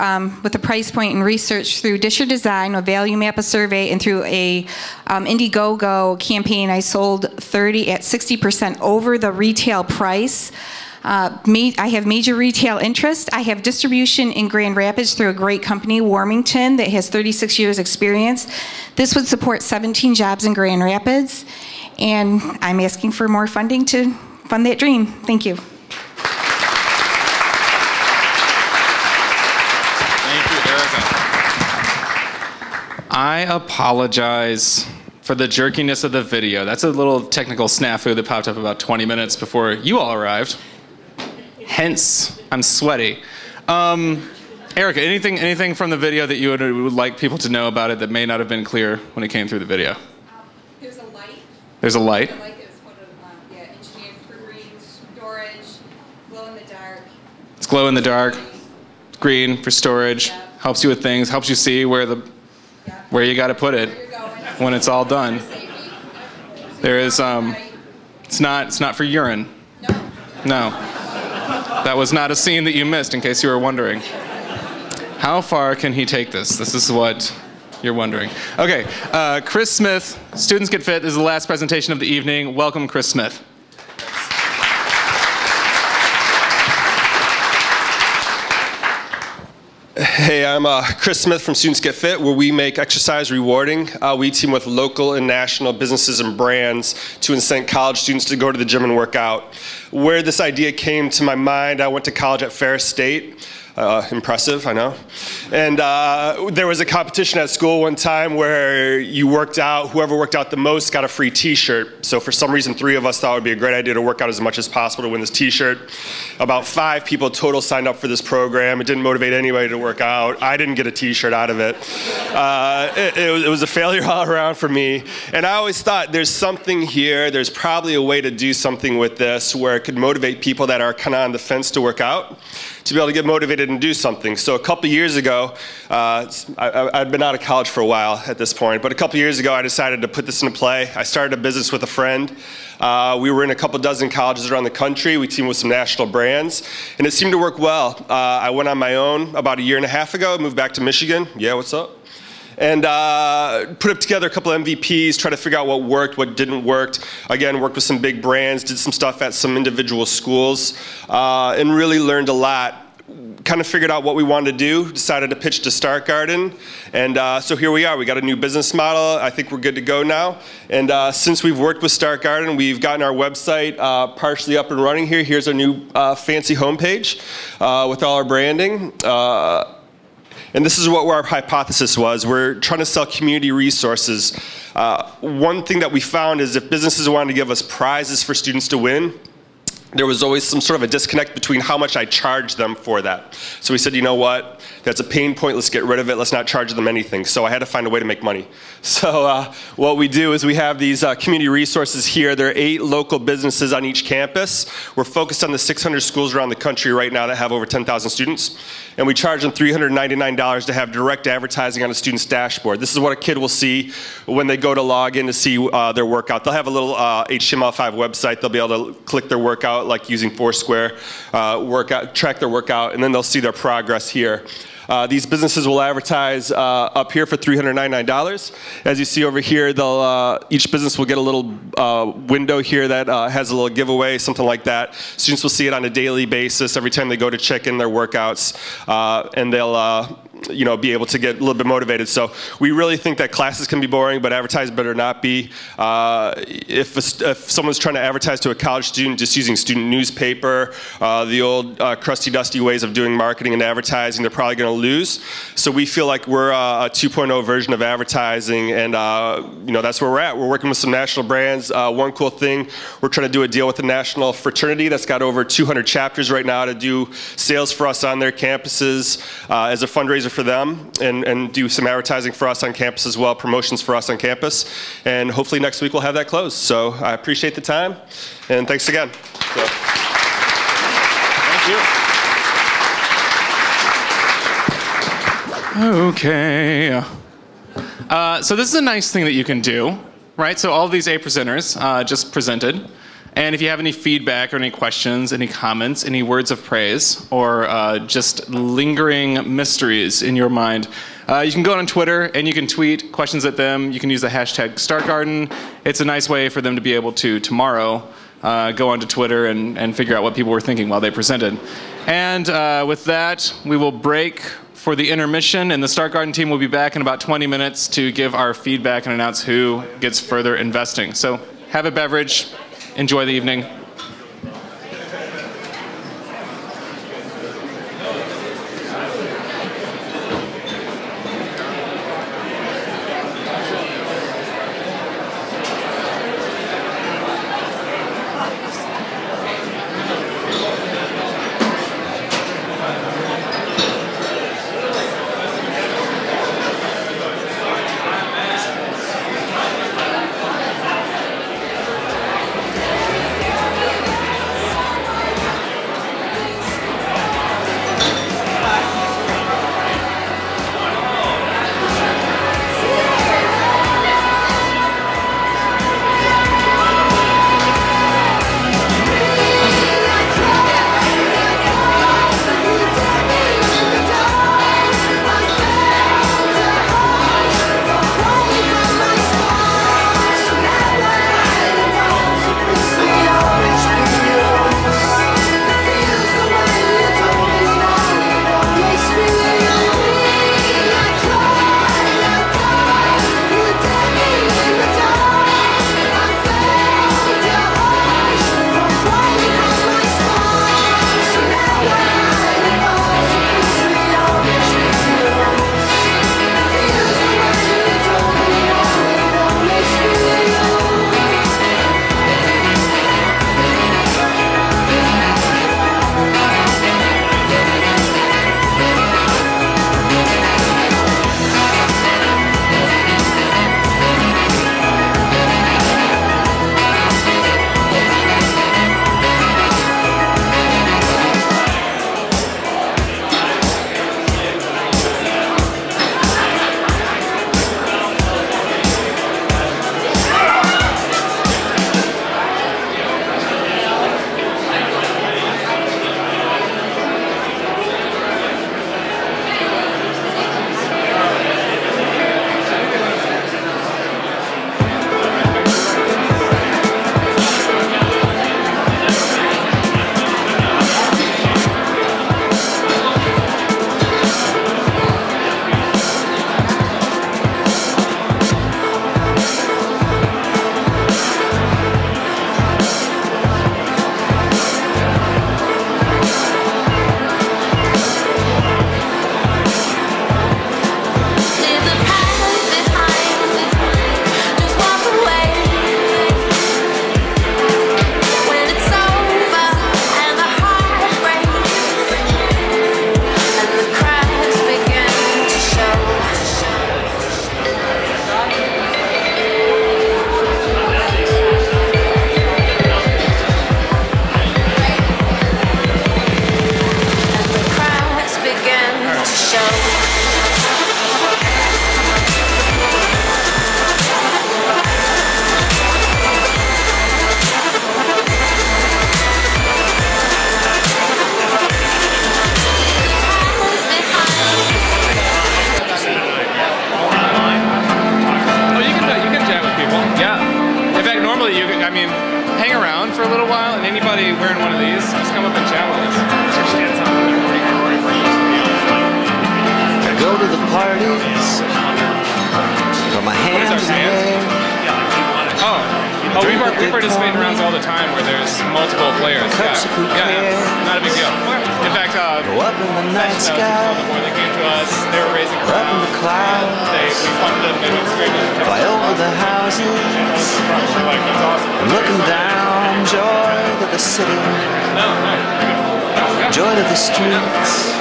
with a price point and research through Disher Design, a value map, a survey, and through a Indiegogo campaign. I sold 30 at 60% over the retail price. I have major retail interest. I have distribution in Grand Rapids through a great company, Warmington, that has 36 years experience. This would support 17 jobs in Grand Rapids, and I'm asking for more funding to fund that dream. Thank you. I apologize for the jerkiness of the video. That's a little technical snafu that popped up about 20 minutes before you all arrived. Hence, I'm sweaty. Erica, anything from the video that you would like people to know about it that may not have been clear when it came through the video? There's a light. There's a light? The light that was put on, engineered for green storage, glow in the dark. It's glow in the dark, green for storage, helps you with things, helps you see where you got to put it when it's all done. There is, it's not for urine. No. That was not a scene that you missed, in case you were wondering. How far can he take this? This is what you're wondering. Okay, Chris Smith, Students Get Fit, this is the last presentation of the evening. Welcome, Chris Smith. Hey, I'm Chris Smith from Students Get Fit, where we make exercise rewarding. We team with local and national businesses and brands to incent college students to go to the gym and work out. Where this idea came to my mind, I went to college at Ferris State. Impressive, I know. And there was a competition at school one time where you worked out, whoever worked out the most got a free t-shirt. So for some reason, 3 of us thought it would be a great idea to work out as much as possible to win this t-shirt. About 5 people total signed up for this program. It didn't motivate anybody to work out. I didn't get a t-shirt out of it. It was a failure all around for me. And I always thought there's something here, there's probably a way to do something with this where it could motivate people that are kind of on the fence to work out, to be able to get motivated and do something. So a couple years ago, I'd been out of college for a while at this point, but a couple years ago I decided to put this into play. I started a business with a friend. We were in a couple dozen colleges around the country. We teamed with some national brands, and it seemed to work well. I went on my own about 1.5 years ago, moved back to Michigan. Yeah, what's up? And put up together a couple of MVPs, try to figure out what worked, what didn't work. Again, worked with some big brands, did some stuff at some individual schools, and really learned a lot. Kind of figured out what we wanted to do, decided to pitch to Start Garden, and so here we are. We got a new business model. I think we're good to go now. And since we've worked with Start Garden, we've gotten our website partially up and running here. Here's our new fancy homepage with all our branding. And this is what our hypothesis was. We're trying to sell community resources. One thing that we found is if businesses wanted to give us prizes for students to win, there was always some sort of a disconnect between how much I charged them for that. So we said, you know what, that's a pain point, let's get rid of it, let's not charge them anything. So I had to find a way to make money. So what we do is we have these community resources here. There are 8 local businesses on each campus. We're focused on the 600 schools around the country right now that have over 10,000 students. And we charge them $399 to have direct advertising on a student's dashboard. This is what a kid will see when they go to log in to see their workout. They'll have a little HTML5 website. They'll be able to click their workout, like using Foursquare, track their workout, and then they'll see their progress here. These businesses will advertise up here for $399. As you see over here, each business will get a little window here that has a little giveaway, something like that. Students will see it on a daily basis every time they go to check in their workouts, and they'll be able to get a little bit motivated. So we really think that classes can be boring, but advertising better not be. If someone's trying to advertise to a college student just using student newspaper, the old crusty dusty ways of doing marketing and advertising, they're probably going to lose. So we feel like we're a 2.0 version of advertising, and that's where we're at. We're working with some national brands. One cool thing, we're trying to do a deal with a national fraternity that's got over 200 chapters right now to do sales for us on their campuses as a fundraiser for them, and do some advertising for us on campus as well, promotions for us on campus, and hopefully next week we'll have that closed. So I appreciate the time, and thanks again. So. Thank you. Okay. So this is a nice thing that you can do. right? So all of these 8 presenters just presented. And if you have any feedback or any questions, any comments, any words of praise, or just lingering mysteries in your mind, you can go on Twitter and you can tweet questions at them. You can use the hashtag StartGarden. It's a nice way for them to be able to, tomorrow, go onto Twitter and figure out what people were thinking while they presented. And with that, we will break for the intermission, and the StartGarden team will be back in about 20 minutes to give our feedback and announce who gets further investing. So have a beverage. Enjoy the evening. We participate in rounds all the time where there's multiple players. Yeah, not a big deal. In fact, the more they came to us, they were raising crowds. We funded them, they went straight to the fly over the houses, that's awesome. Looking down, joy to the city, joy to the streets,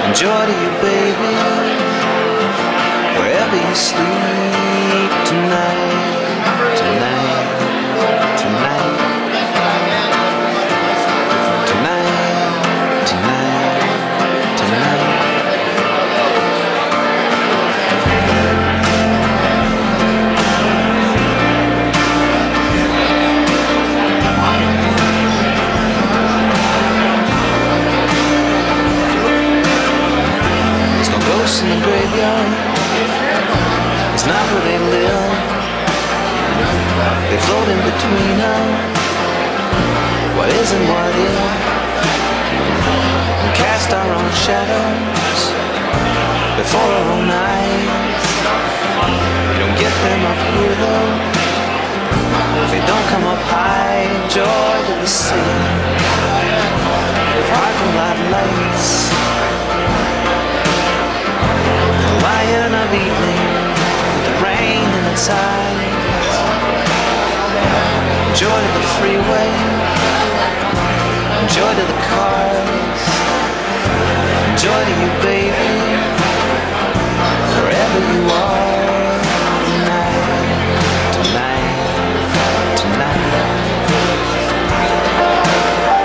and joy to you, baby, wherever you sleep tonight, tonight, tonight, tonight, tonight, tonight. and what if, and cast our own shadows before our own eyes. You don't get them up here though, they don't come up high. Joy to the city, parking lot lights, the lion of evening with the rain in its eyes. Joy to the freeway, joy to the cars, joy to you, baby, wherever you are. Tonight, tonight, tonight,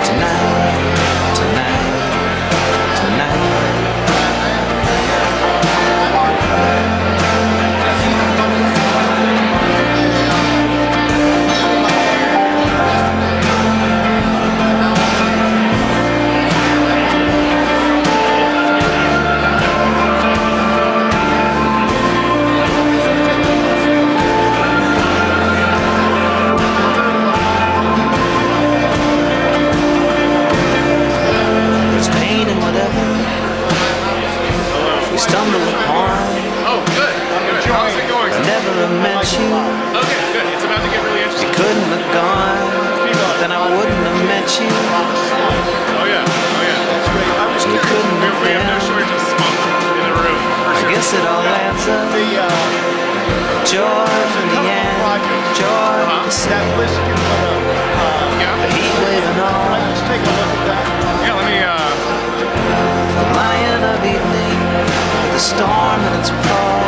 tonight, tonight, tonight. Stumble upon. Oh, good. How's it going? I never have met you. Okay, good. It's about to get really interesting. You couldn't have gone, then I wouldn't have met you. Oh yeah. You couldn't have We have no been. shortage of spunk in the room. I guess it all adds up. Joy in the end, joy in the sun. The heat waving on. Yeah, let me. The lion of evening, with the storm in its paw.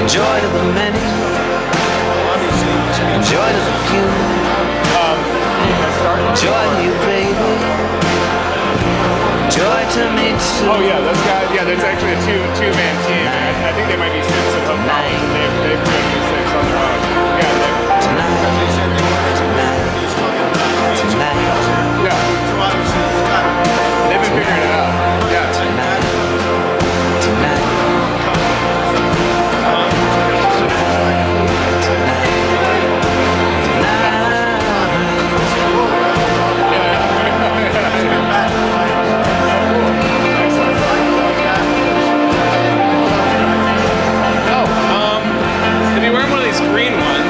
Joy to the many, joy to the few. Joy to you, baby. Joy to me too. Oh yeah, those guys. Yeah, that's actually a two-man team. I think they might be six of them. They've created six on their own. Yeah. They've been figuring it out. Yeah. To be wearing one of these green ones.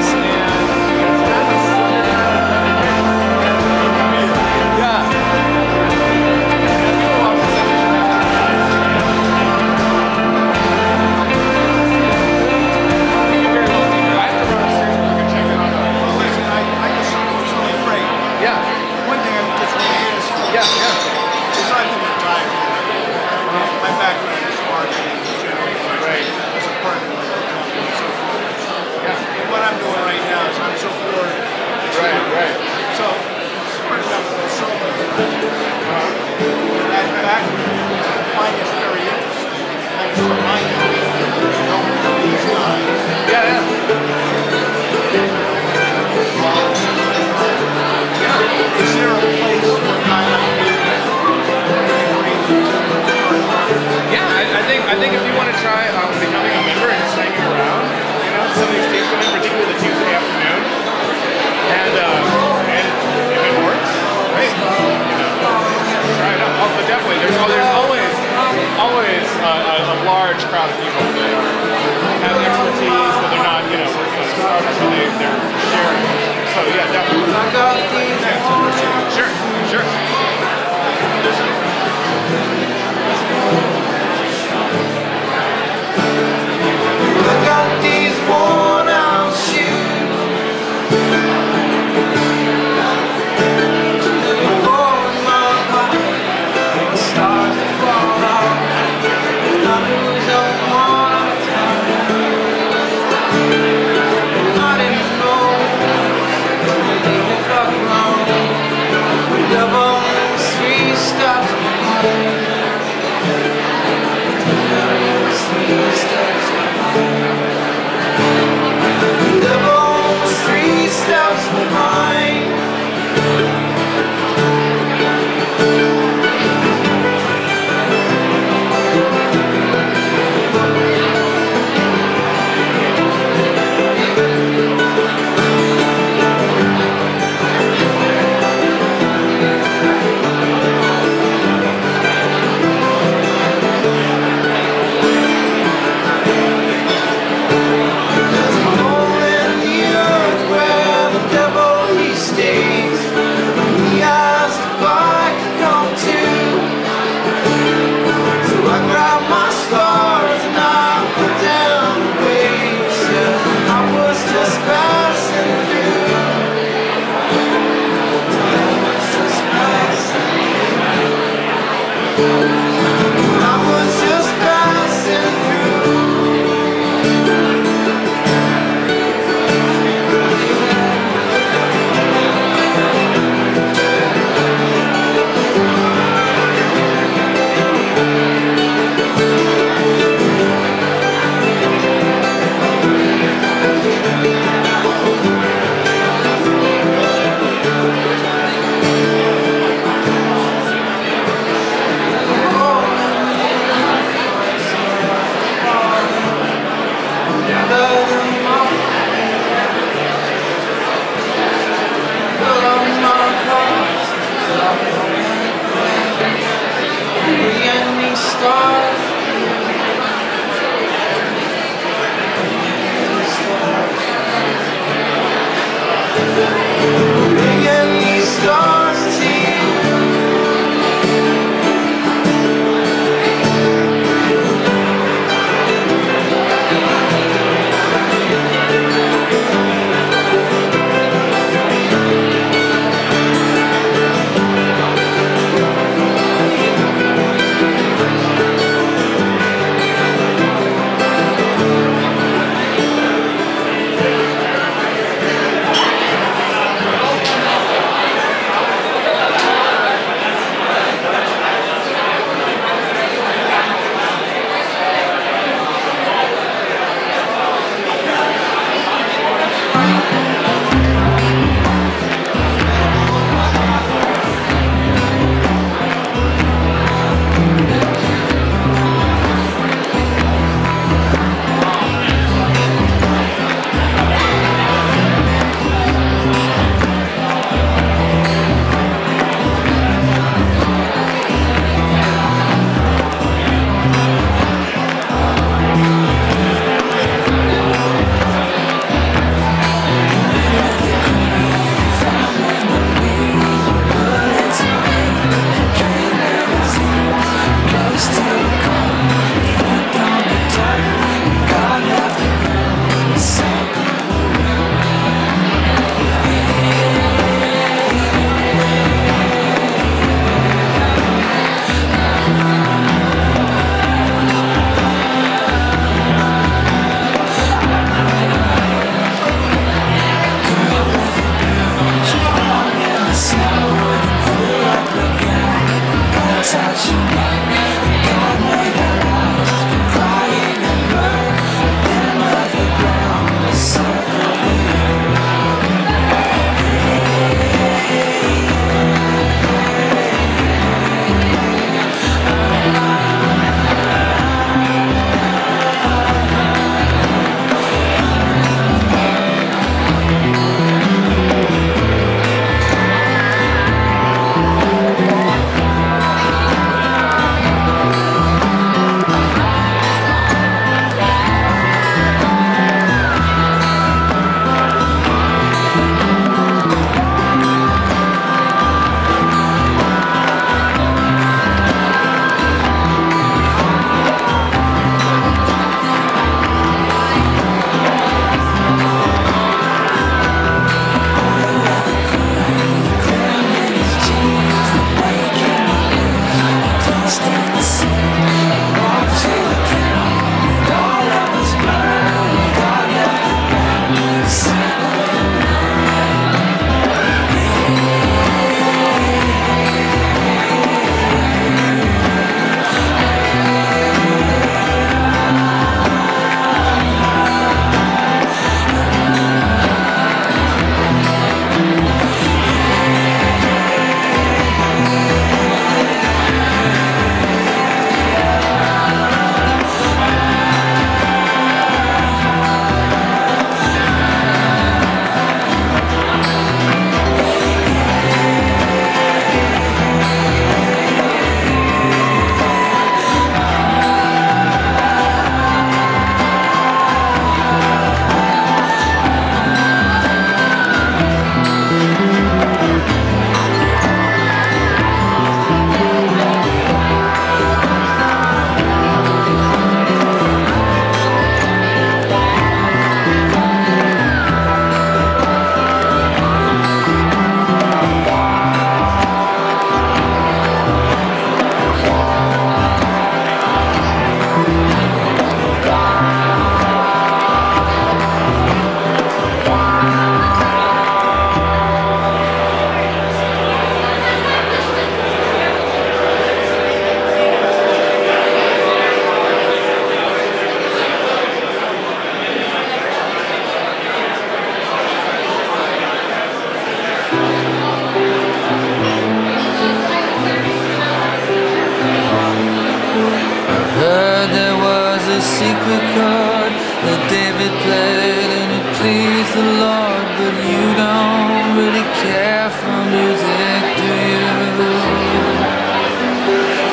the chord that David played and it pleased the Lord, but you don't really care for music, do you?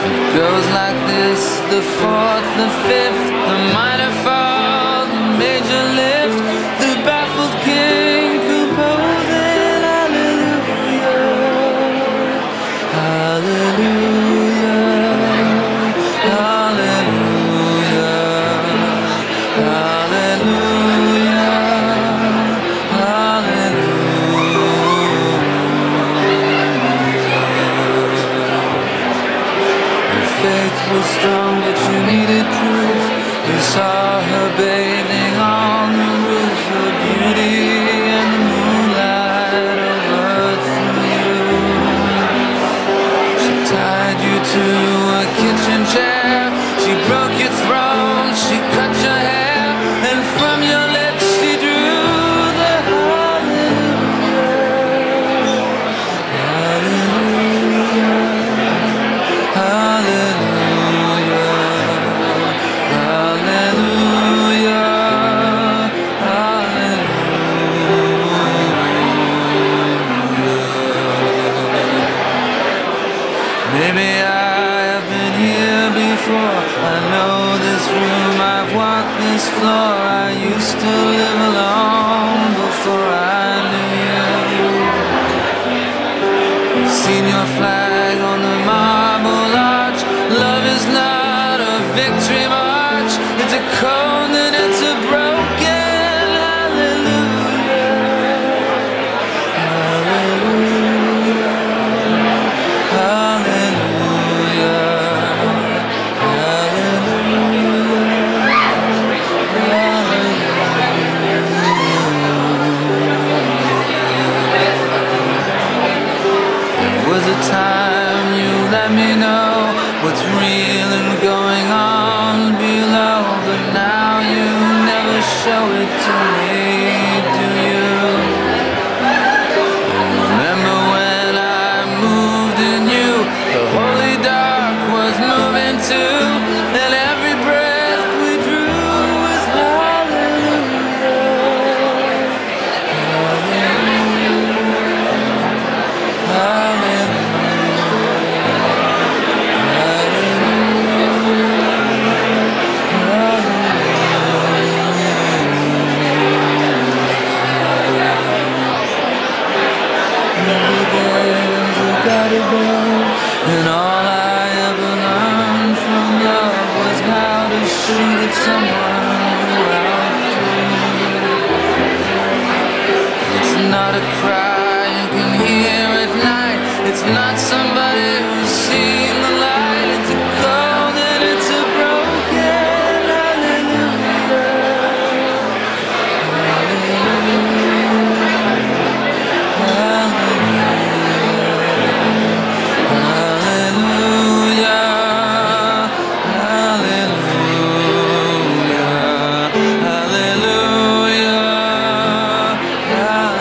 It goes like this: the fourth, the fifth, the minor fall, the major lift, the baffled king composing hallelujah, hallelujah, hallelujah, hallelujah, hallelujah. Her faith was strong, but you needed proof. You saw her bathing on the roof, her beauty and the moonlight overthrew you. She tied you to a kitchen chair, she broke your throne, she cut your hair, and from your lips she drew the hallelujah, hallelujah, hallelujah, hallelujah, hallelujah. Maybe I have been here before. I know this room, I've walked this floor. I used to live alone before I knew you. I've seen your flag on the marble arch. Love is not a victory march, it's a code and it's a broken hallelujah, hallelujah, hallelujah, There was a time you let me know what's real and going on below, but now you never show it to me, do you? And remember when I moved in you, the holy dark was moving too, and every breath we drew was hallelujah, hallelujah, and all I ever learned from love was how to shoot at someone who outdrew. It's not a cry you can hear at night, it's not somebody who's seen the light, it's a cold and it's a broken hallelujah, hallelujah, hallelujah, hallelujah.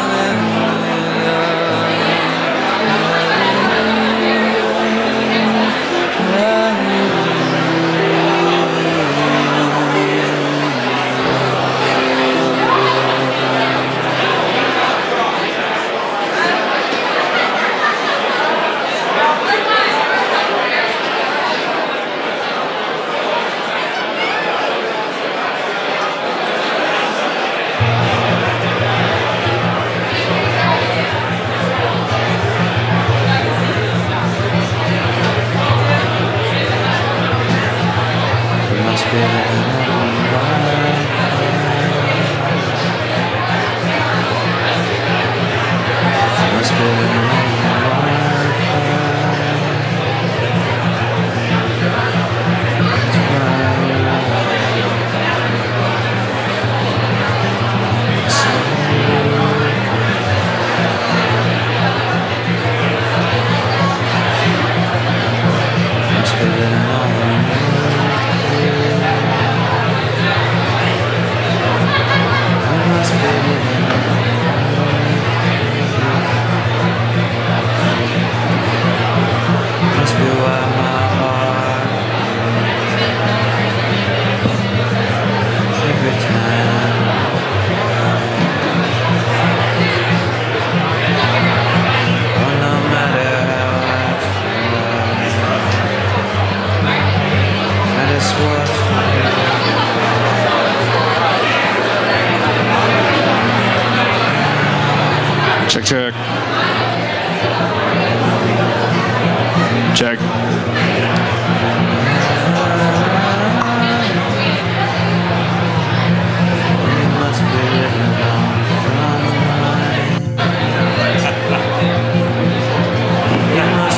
Check.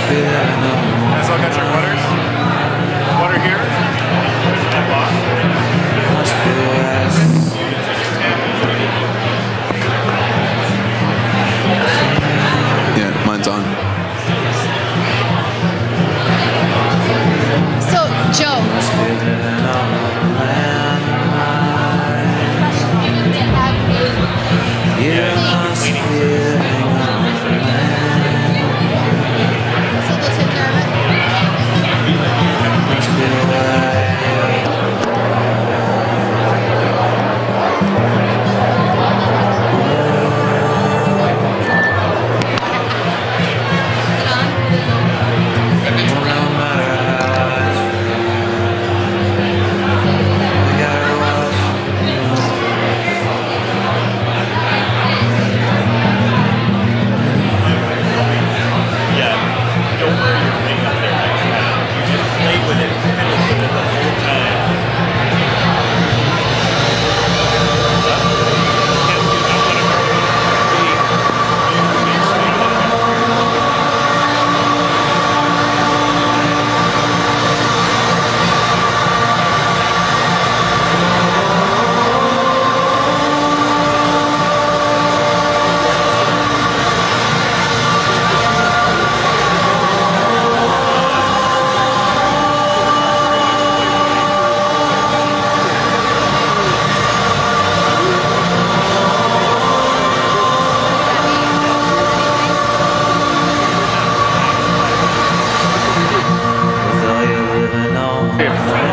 Guys all got your waters? Water here? Yeah, mine's on. So, Joe.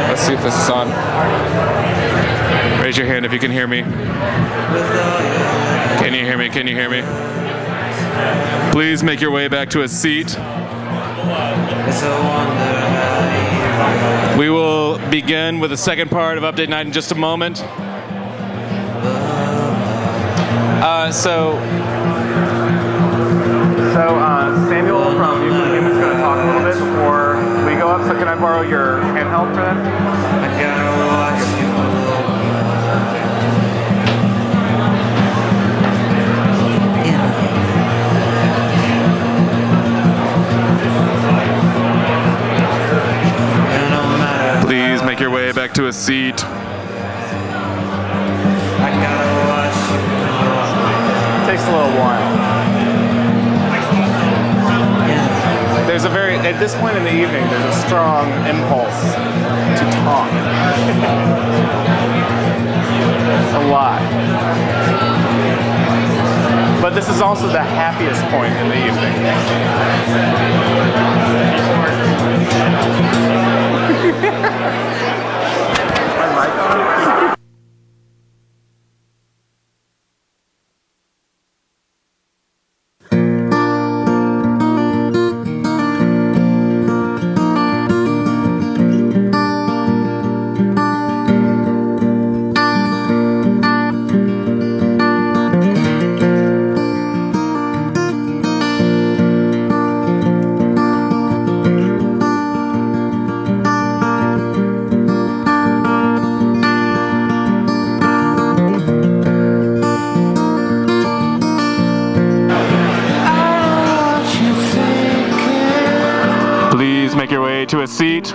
Let's see if this is on. Raise your hand if you can hear me. Can you hear me? Can you hear me? Please make your way back to a seat. We will begin with the second part of Update Night in just a moment. Samuel from Euclid is going to talk a little bit before we go up. So can I borrow your handheld for that? Please make your way back to a seat. Takes a little while. At this point in the evening, there's a strong impulse to talk. A lot. But this is also the happiest point in the evening. My mic on? Make your way to a seat.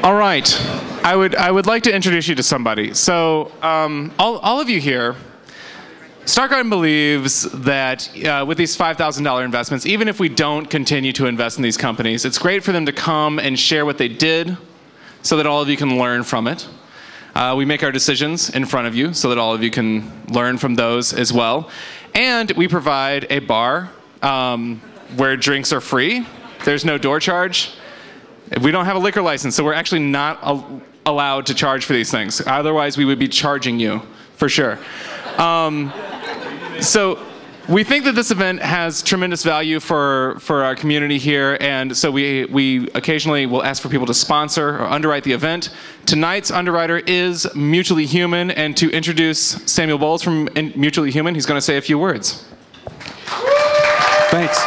All right, I would like to introduce you to somebody. So all of you here, Start Garden believes that with these $5,000 investments, even if we don't continue to invest in these companies, it's great for them to come and share what they did so that all of you can learn from it. We make our decisions in front of you so that all of you can learn from those as well. And we provide a bar where drinks are free. There's no door charge. We don't have a liquor license, so we're actually not allowed to charge for these things. Otherwise, we would be charging you, for sure. So we think that this event has tremendous value for our community here, and so we occasionally will ask for people to sponsor or underwrite the event. Tonight's underwriter is Mutually Human, and to introduce Samuel Bowles from Mutually Human, he's going to say a few words. Thanks.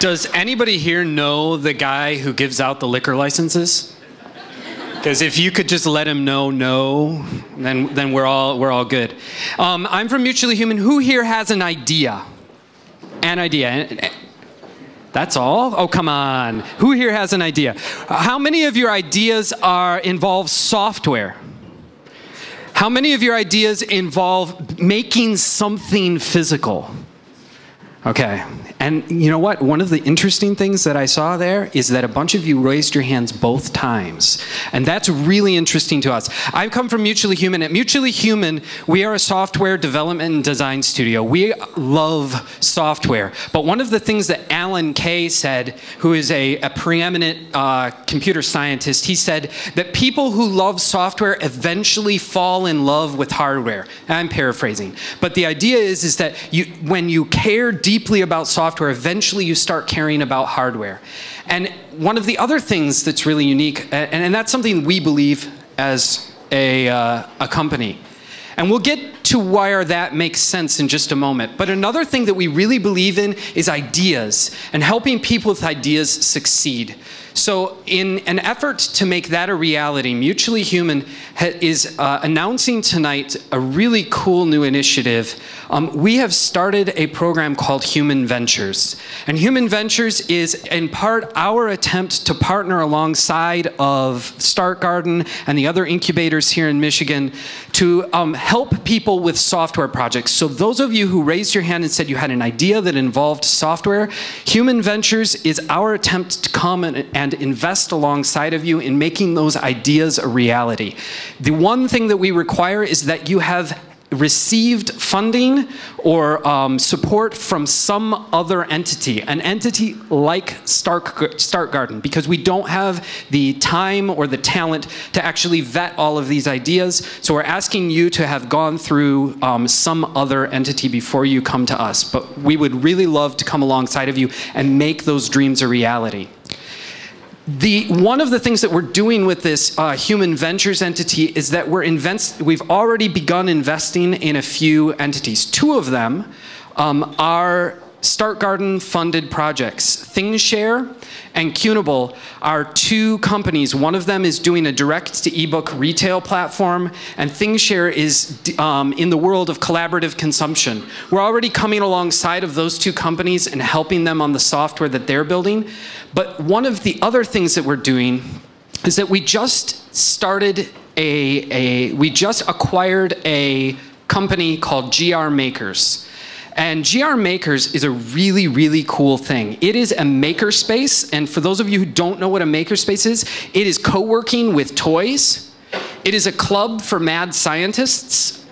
Does anybody here know the guy who gives out the liquor licenses? Because if you could just let him know no, then we're all good. I'm from Mutually Human. Who here has an idea? An idea. That's all? Oh, come on. Who here has an idea? How many of your ideas involve software? How many of your ideas involve making something physical? Okay. And you know what? One of the interesting things that I saw there is that a bunch of you raised your hands both times. And that's really interesting to us. I come from Mutually Human. At Mutually Human, we are a software development and design studio. We love software. But one of the things that Alan Kay said, who is a preeminent computer scientist, he said that people who love software eventually fall in love with hardware. I'm paraphrasing. But the idea is that when you care deeply about software, eventually you start caring about hardware. And one of the other things that's really unique, and that's something we believe as a company, and we'll get to why that makes sense in just a moment. But another thing that we really believe in is ideas and helping people with ideas succeed. So in an effort to make that a reality, Mutually Human is announcing tonight a really cool new initiative. We have started a program called Human Ventures. And Human Ventures is in part our attempt to partner alongside of Start Garden and the other incubators here in Michigan to help people with software projects. So those of you who raised your hand and said you had an idea that involved software, Human Ventures is our attempt to come and invest alongside of you in making those ideas a reality. The one thing that we require is that you have received funding or support from some other entity, an entity like Start Garden, because we don't have the time or the talent to actually vet all of these ideas. So we're asking you to have gone through some other entity before you come to us. But we would really love to come alongside of you and make those dreams a reality. One of the things that we're doing with this Human Ventures entity is that we've already begun investing in a few entities. Two of them are Start Garden funded projects. ThingShare and Qnable are two companies. One of them is doing a direct to ebook retail platform, and ThingShare is in the world of collaborative consumption. We're already coming alongside of those two companies and helping them on the software that they're building. But one of the other things that we're doing is that we just acquired a company called GR Makers. And GR Makers is a really, really cool thing. It is a makerspace, and for those of you who don't know what a makerspace is, it is co-working with toys. It is a club for mad scientists.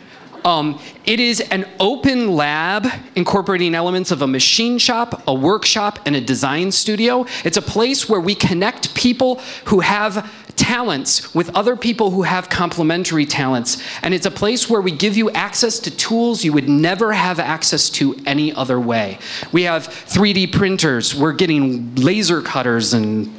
It is an open lab incorporating elements of a machine shop, a workshop, and a design studio. It's a place where we connect people who have talents with other people who have complementary talents. And it's a place where we give you access to tools you would never have access to any other way. We have 3D printers. We're getting laser cutters and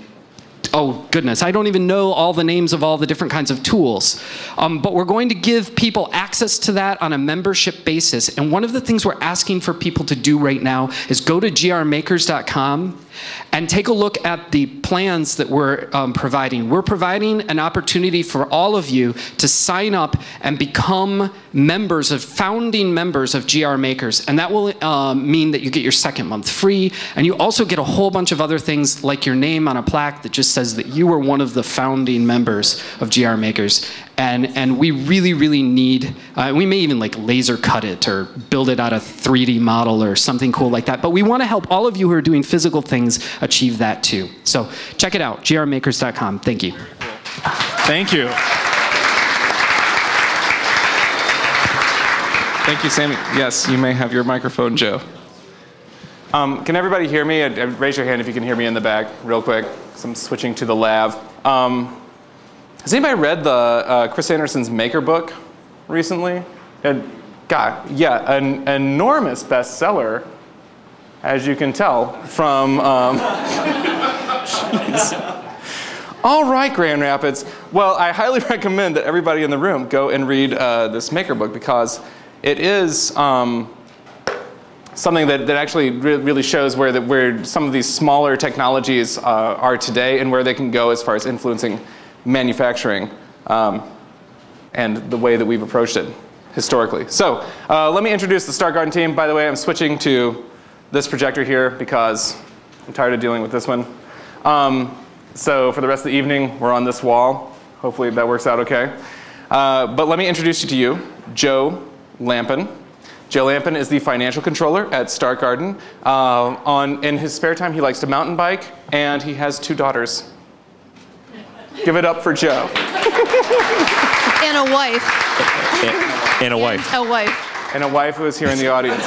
oh goodness, I don't even know all the names of all the different kinds of tools. But we're going to give people access to that on a membership basis. And one of the things we're asking for people to do right now is go to grmakers.com and take a look at the plans that we're providing. We're providing an opportunity for all of you to sign up and become founding members of GR Makers. And that will mean that you get your second month free. And you also get a whole bunch of other things like your name on a plaque that just says that you were one of the founding members of GR Makers. And we really, really need, we may even like laser cut it or build it out of 3D model or something cool like that. But we want to help all of you who are doing physical things achieve that too. So check it out, grmakers.com. Thank you. Thank you. Thank you, Sammy. Yes, you may have your microphone, Joe. Can everybody hear me? Raise your hand if you can hear me in the back real quick. So I'm switching to the lav. Has anybody read the Chris Anderson's Maker book recently? God, yeah, an enormous bestseller, as you can tell from. All right, Grand Rapids. Well, I highly recommend that everybody in the room go and read this Maker book because it is something that actually really shows where some of these smaller technologies are today and where they can go as far as influencing manufacturing and the way that we've approached it historically. So let me introduce the Start Garden team. By the way, I'm switching to this projector here because I'm tired of dealing with this one. So for the rest of the evening, we're on this wall. Hopefully that works out okay. But let me introduce you to you, Joe Lampin. Joe Lampin is the financial controller at Start Garden. In his spare time, he likes to mountain bike, and he has 2 daughters. Give it up for Joe. And a wife. And a wife. A wife. And a wife who is here in the audience.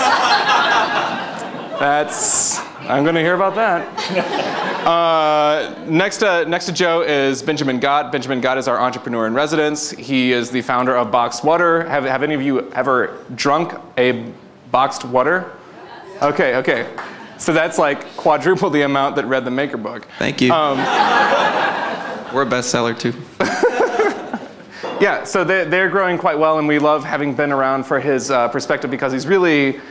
I'm going to hear about that. Next to Joe is Benjamin Gott. Benjamin Gott is our entrepreneur in residence. He is the founder of Boxed Water. Have any of you ever drunk a boxed water? Okay. So that's like quadruple the amount that read the Maker book. Thank you. We're a bestseller too. Yeah, so they're growing quite well, and we love having been around for his perspective because he's really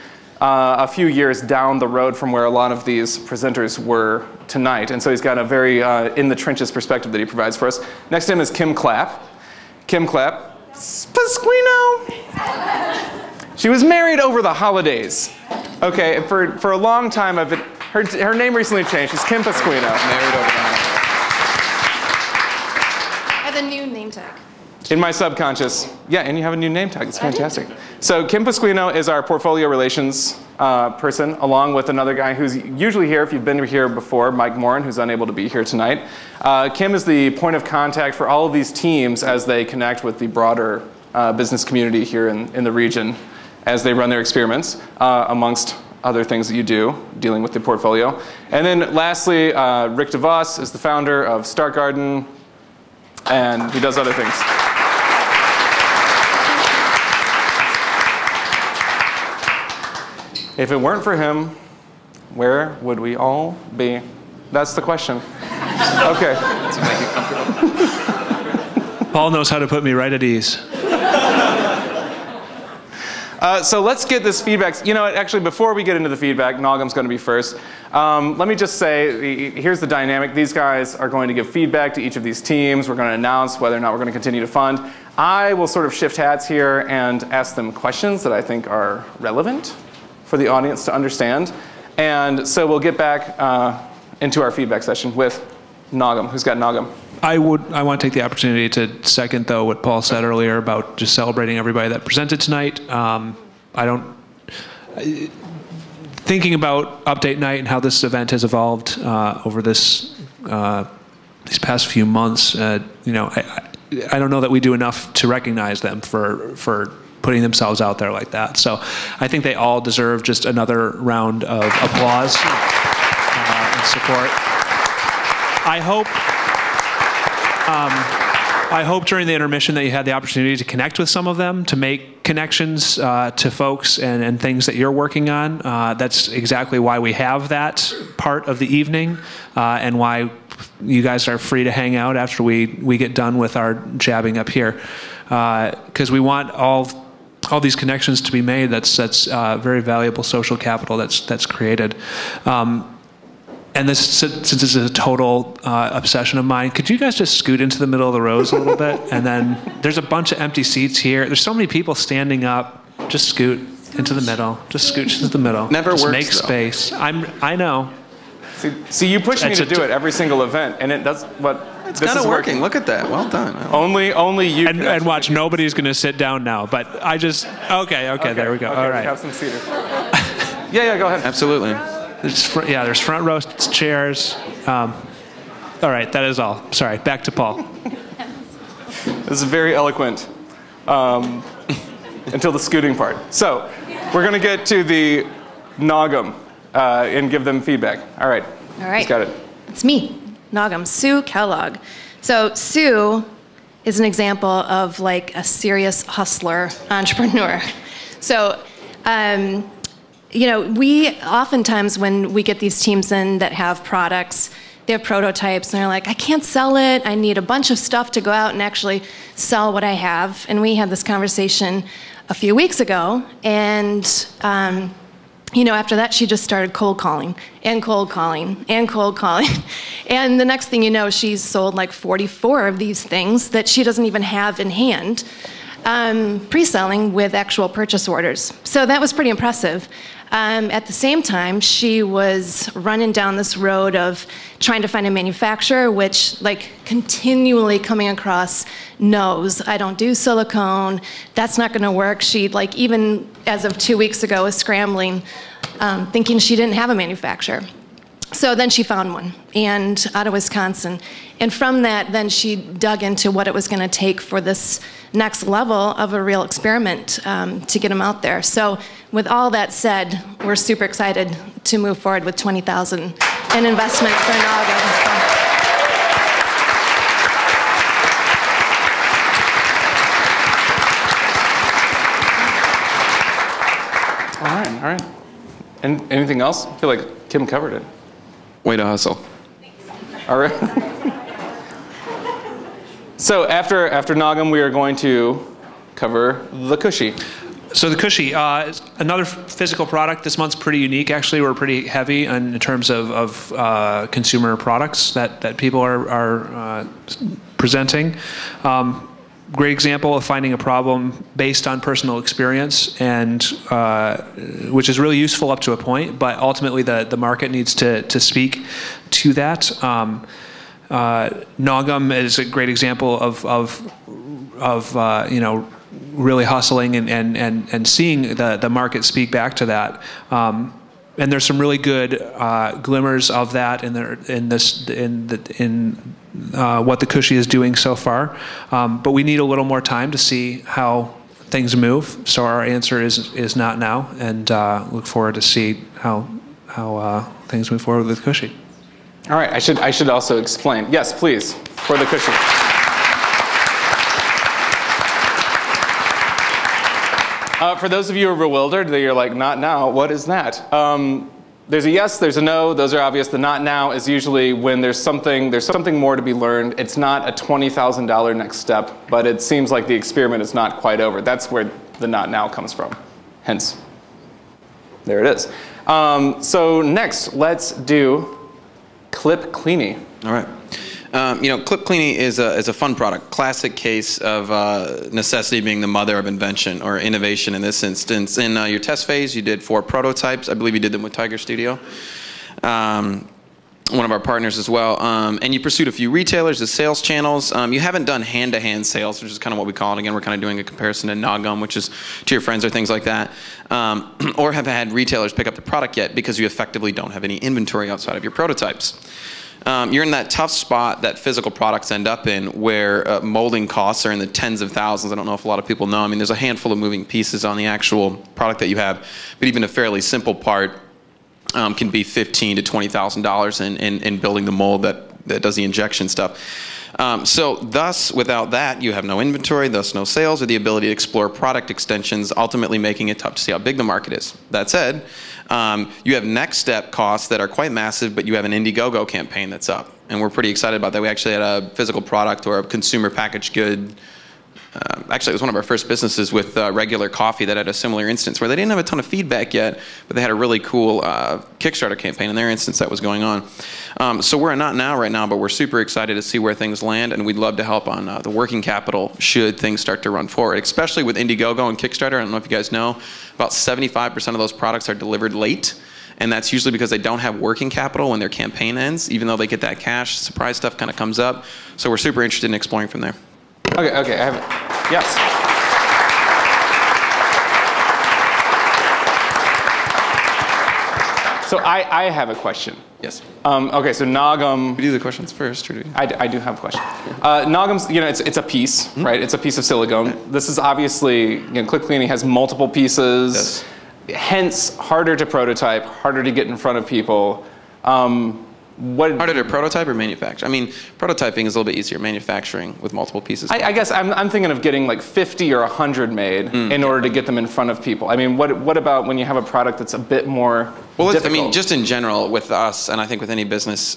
a few years down the road from where a lot of these presenters were tonight. And so he's got a very in-the-trenches perspective that he provides for us. Next to him is Kim Clapp. Kim Clapp, Pasquino. She was married over the holidays. Okay, for a long time, her name recently changed. She's Kim Pasquino. Married over the holidays. I have a new name tag. In my subconscious. Yeah, and you have a new name tag. It's fantastic. So Kim Pasquino is our portfolio relations person, along with another guy who's usually here, if you've been here before, Mike Morin, who's unable to be here tonight. Kim is the point of contact for all of these teams as they connect with the broader business community here in the region as they run their experiments, amongst other things that you do, dealing with the portfolio. And then lastly, Rick DeVos is the founder of Start Garden, and he does other things. If it weren't for him, where would we all be? That's the question. Okay. Paul knows how to put me right at ease. So let's get this feedback. You know, actually, before we get into the feedback, Nogum's going to be first. Let me just say, here's the dynamic. These guys are going to give feedback to each of these teams. We're going to announce whether or not we're going to continue to fund. I will sort of shift hats here and ask them questions that I think are relevant for the audience to understand. And so we'll get back into our feedback session with Nogum. Who's got Nogum? I want to take the opportunity to second, though, what Paul said earlier about just celebrating everybody that presented tonight. Thinking about Update Night and how this event has evolved over these past few months, I don't know that we do enough to recognize them for putting themselves out there like that. So I think they all deserve just another round of applause and support. I hope during the intermission that you had the opportunity to connect with some of them, to make connections to folks and things that you're working on. That's exactly why we have that part of the evening and why you guys are free to hang out after we get done with our jabbing up here. Because we want all these connections to be made. That's very valuable social capital that's created. And this, since this is a total obsession of mine, could you guys just scoot into the middle of the rows a little bit? And then there's a bunch of empty seats here. There's so many people standing up. Just scoot into the middle. Just scooch into the middle. Never just works, make space. I know. See, you push me to do it every single event, and it does what. It's kind of working. Look at that. Well done. Only you. And watch, nobody's going to sit down now. But I just okay. There we go. Okay, all right. We have some seaters. Yeah, go ahead. Absolutely. There's front row chairs. All right, that is all. Sorry, back to Paul. This is very eloquent until the scooting part. So we're going to get to the Nogum and give them feedback. All right. All right. Who's got it? It's me. Nogum, Sue Kellogg. So Sue is an example of like a serious hustler entrepreneur. So, you know, we oftentimes when we get these teams in that have products, they have prototypes and they're like, I can't sell it. I need a bunch of stuff to go out and actually sell what I have. And we had this conversation a few weeks ago, and you know, after that, she just started cold calling and cold calling and cold calling. And the next thing you know, she's sold like 44 of these things that she doesn't even have in hand, pre-selling with actual purchase orders. So that was pretty impressive. At the same time, she was running down this road of trying to find a manufacturer, which like continually coming across no's. I don't do silicone. That's not going to work. She like even as of 2 weeks ago was scrambling, thinking she didn't have a manufacturer. So then she found one, and out of Wisconsin. And from that, then she dug into what it was going to take for this next level of a real experiment to get them out there. So with all that said, we're super excited to move forward with $20,000 in investment for Nogum. All right. And anything else? I feel like Kim covered it. Way to hustle. All right. So after Nogum, we are going to cover the Cushy. So the Cushy, is another physical product. This month's pretty unique. Actually, we're pretty heavy in terms of consumer products that people are presenting. Great example of finding a problem based on personal experience, and which is really useful up to a point, but ultimately the market needs to speak to that. Nogum is a great example of you know, really hustling and seeing the market speak back to that. And there's some really good glimmers of that in what the Cushy is doing so far, but we need a little more time to see how things move. So our answer is not now, and look forward to see how things move forward with Cushy. All right, I should also explain. Yes, please, for the Cushy. For those of you who are bewildered, that you're like, not now, what is that? There's a yes, there's a no, those are obvious. The not now is usually when there's something more to be learned. It's not a $20,000 next step, but it seems like the experiment is not quite over. That's where the not now comes from. Hence, there it is. So next, let's do Clip Cleanie. All right. You know, Clip Cleanie is a fun product. Classic case of necessity being the mother of invention or innovation in this instance. In your test phase, you did 4 prototypes. I believe you did them with Tiger Studio, one of our partners as well. And you pursued a few retailers as sales channels. You haven't done hand-to-hand sales, which is kind of what we call it. Again, we're kind of doing a comparison to Nogum, which is to your friends or things like that. Or have had retailers pick up the product yet because you effectively don't have any inventory outside of your prototypes. You're in that tough spot that physical products end up in, where molding costs are in the tens of thousands. I don't know if a lot of people know. I mean, there's a handful of moving pieces on the actual product that you have, but even a fairly simple part can be $15,000 to $20,000 in building the mold that does the injection stuff. So thus, without that, you have no inventory, thus no sales, or the ability to explore product extensions, ultimately making it tough to see how big the market is. That said, you have next step costs that are quite massive, but you have an Indiegogo campaign that's up. And we're pretty excited about that. We actually had a physical product or a consumer packaged good. Actually, it was one of our first businesses with Regular Coffee that had a similar instance where they didn't have a ton of feedback yet, but they had a really cool Kickstarter campaign in their instance that was going on. So we're not now right now, but we're super excited to see where things land, and we'd love to help on the working capital should things start to run forward, especially with Indiegogo and Kickstarter. I don't know if you guys know, about 75% of those products are delivered late. And that's usually because they don't have working capital when their campaign ends. Even though they get that cash, surprise stuff kind of comes up. So we're super interested in exploring from there. Okay, I have it. Yes. So I have a question. Yes. Okay, so Nogum. We do the questions first, or do we? I do have a question. Nogum's, you know, it's a piece, right? It's a piece of silicone. Okay. This is obviously, you know, Clip Cleanie has multiple pieces, hence harder to prototype, harder to get in front of people. Harder to prototype or manufacture? I mean, prototyping is a little bit easier. Manufacturing with multiple pieces. I guess I'm thinking of getting like 50 or 100 made in order to get them in front of people. I mean, what about when you have a product that's a bit more difficult? I mean, just in general with us, and I think with any business,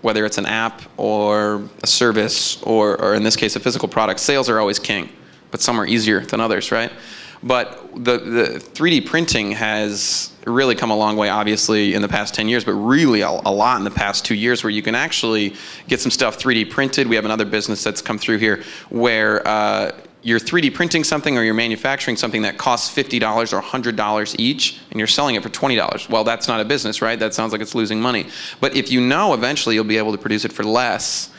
whether it's an app or a service or in this case a physical product, sales are always king, but some are easier than others, right? But the 3D printing has really come a long way, obviously, in the past 10 years, but really a lot in the past 2 years where you can actually get some stuff 3D printed. We have another business that's come through here where you're 3D printing something or you're manufacturing something that costs $50 or $100 each, and you're selling it for $20. Well, that's not a business, right? That sounds like it's losing money. But if you know eventually you'll be able to produce it for less,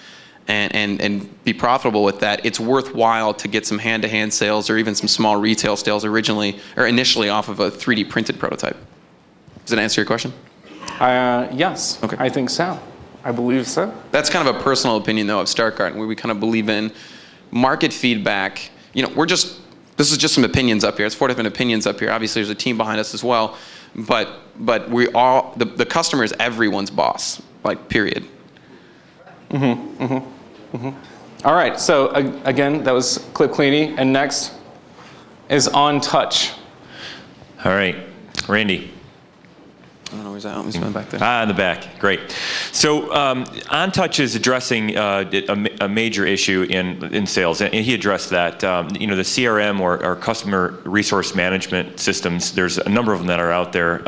and be profitable with that, it's worthwhile to get some hand-to-hand sales or even some small retail sales initially off of a 3D printed prototype. Does that answer your question? Yes. Okay. I think so. I believe so. That's kind of a personal opinion, though, of Start Garden, where we kind of believe in market feedback. You know, this is just some opinions up here. It's 4 different opinions up here. Obviously, there's a team behind us as well. But we all, the customer is everyone's boss, like, period. All right, so again, that was Clip Cleany, and next is On Touch. All right, Randy. I don't know, where's that? Let me spin back there. In the back, great. So On Touch is addressing a major issue in sales, and he addressed that. You know, the CRM or customer resource management systems, there's a number of them that are out there.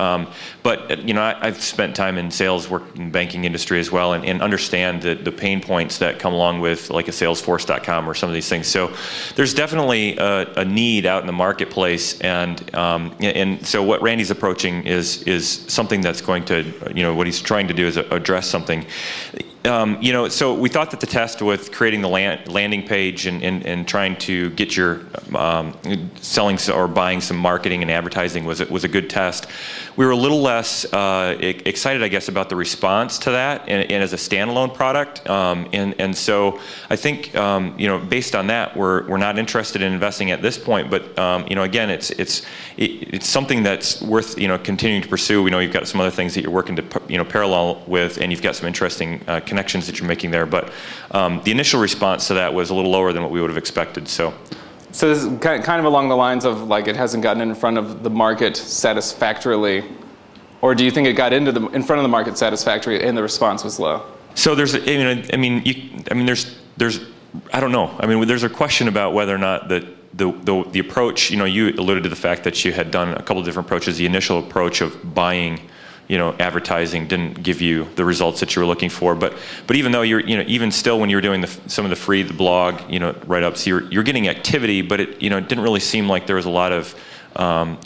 But, you know, I've spent time in sales, worked in the banking industry as well, and understand the pain points that come along with like a Salesforce.com or some of these things. So there's definitely a need out in the marketplace, and so what Randy's approaching is something that's going to, you know, what he's trying to do is address something. You know, so we thought that the test with creating the landing page and trying to get your selling or buying some marketing and advertising was a good test. We were a little less excited, I guess, about the response to that and as a standalone product. And so I think, you know, based on that, we're not interested in investing at this point. But you know, again, it's something that's worth, you know, continuing to pursue. We know you've got some other things that you're working to, you know, parallel with, and you've got some interesting connections that you're making there. But the initial response to that was a little lower than what we would have expected. So this is kind of along the lines of like it hasn't gotten in front of the market satisfactorily, or do you think it got in front of the market satisfactorily and the response was low? So there's, I mean, there's, I don't know. I mean, there's a question about whether or not the approach. You know, you alluded to the fact that you had done a couple of different approaches. The initial approach of buying, you know, advertising didn't give you the results that you were looking for. But even though even still when you were doing some of the blog, you know, write-ups, you're getting activity, but it, you know, it didn't really seem like there was a lot of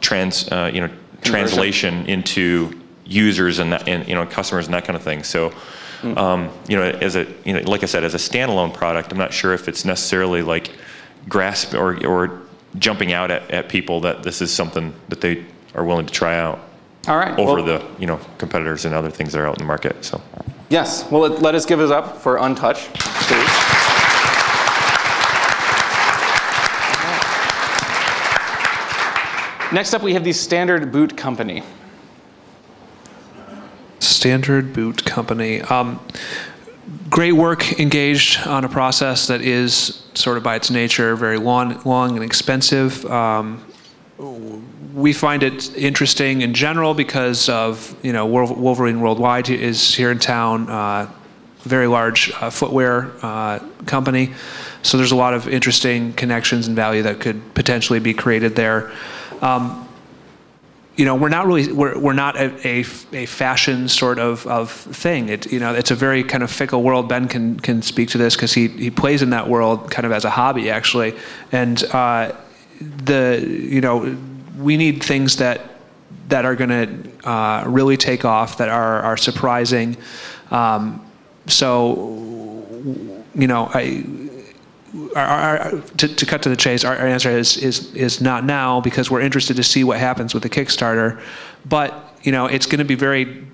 translation into users and you know, customers and that kind of thing. So you know, like I said, as a standalone product, I'm not sure if it's necessarily like grasp or jumping out at people that this is something that they are willing to try out. All right. Over the, you know, competitors and other things that are out in the market. So. Yes. Well, let us give it up for Untouch, please. Next up, we have the Standard Boot Company. Standard Boot Company. Great work engaged on a process that is sort of by its nature very long and expensive. We find it interesting in general because of, you know, Wolverine Worldwide is here in town, very large footwear company. So there's a lot of interesting connections and value that could potentially be created there. You know, we're not a fashion sort of thing. You know, it's a very kind of fickle world. Ben can speak to this because he plays in that world kind of as a hobby actually, and you know, we need things that are going to really take off, that are surprising. So, you know, to cut to the chase, our answer is not now because we're interested to see what happens with the Kickstarter. But you know, it's going to be very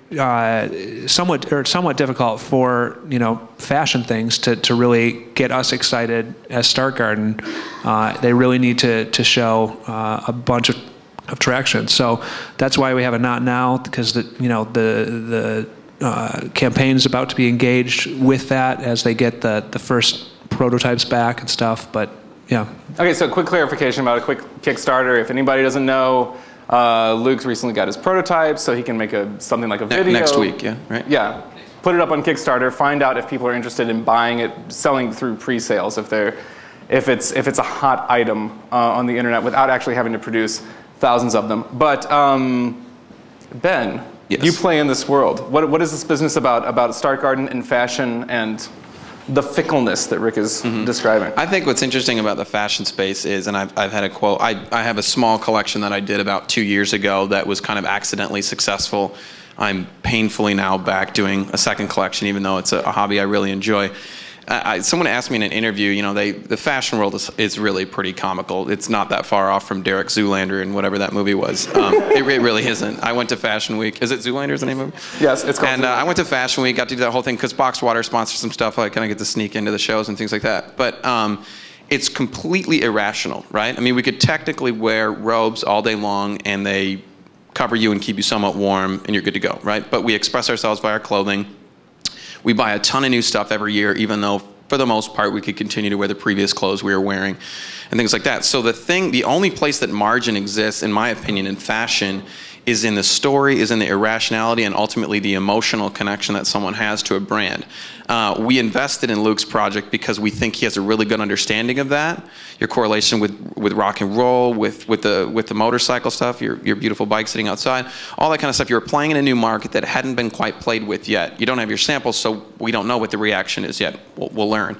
somewhat difficult for, you know, fashion things to really get us excited as Start Garden. They really need to show a bunch of traction. So that's why we have a not now, because the campaigns about to be engaged with that as they get the first prototypes back and stuff. But yeah. Okay, so quick clarification about a quick Kickstarter. If anybody doesn't know, Luke's recently got his prototype, so he can make something like a video. Next week, yeah, right? Yeah. Put it up on Kickstarter, find out if people are interested in buying it, selling through pre-sales, if it's a hot item on the internet without actually having to produce thousands of them. But Ben, yes. You play in this world. What is this business about Start Garden and fashion and the fickleness that Rick is describing? I think what's interesting about the fashion space is, and I've had a quote, I have a small collection that I did about 2 years ago that was kind of accidentally successful. I'm painfully now back doing a second collection, even though it's a hobby I really enjoy. Someone asked me in an interview, the fashion world is really pretty comical. It's not that far off from Derek Zoolander and whatever that movie was. It really isn't. I went to Fashion Week. Is it Zoolander is the name of it? Yes, it's called And I went to Fashion Week, got to do that whole thing because Box Water sponsors some stuff. I kind of get to sneak into the shows and things like that. But it's completely irrational, right? I mean, we could technically wear robes all day long and they cover you and keep you somewhat warm and you're good to go, right? But we express ourselves by our clothing. We buy a ton of new stuff every year, even though for the most part we could continue to wear the previous clothes we were wearing and things like that. So the only place that margin exists, in my opinion, in fashion is in the story, is in the irrationality, and ultimately the emotional connection that someone has to a brand. We invested in Luke's project because we think he has a really good understanding of that. Your correlation with rock and roll, with the motorcycle stuff, your beautiful bike sitting outside, all that kind of stuff. You're playing in a new market that hadn't been quite played with yet. You don't have your samples, so we don't know what the reaction is yet. We'll learn.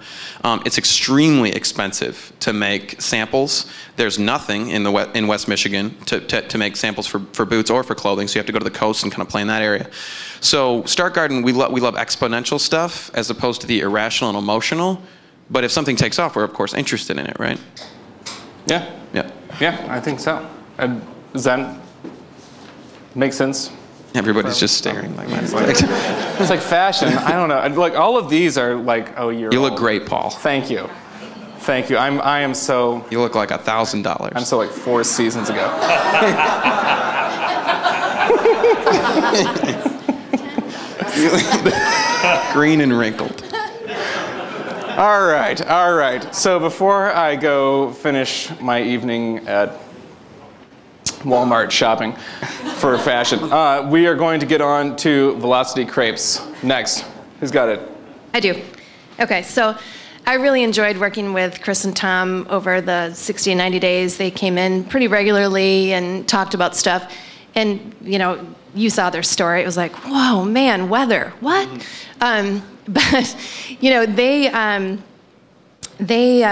It's extremely expensive to make samples. There's nothing in West Michigan to make samples for boots or for clothing, so you have to go to the coast and kind of play in that area. So Start Garden, we love exponential stuff as opposed to the irrational and emotional. But if something takes off, we're of course interested in it, right? Yeah. Yeah. Yeah, I think so. And does that make sense? Everybody's just staring like that. It's like fashion. I don't know. Like all of these are like, oh, You look great, Paul. Thank you. Thank you. I am so. You look like $1,000. I'm so like 4 seasons ago. Green and wrinkled. All right. So before I go finish my evening at Walmart shopping for fashion, we are going to get on to Velocity Crepes next. Who's got it? I do. Okay, so I really enjoyed working with Chris and Tom over the 60 and 90 days. They came in pretty regularly and talked about stuff. And, you saw their story. It was like, whoa, man, weather, what? But, they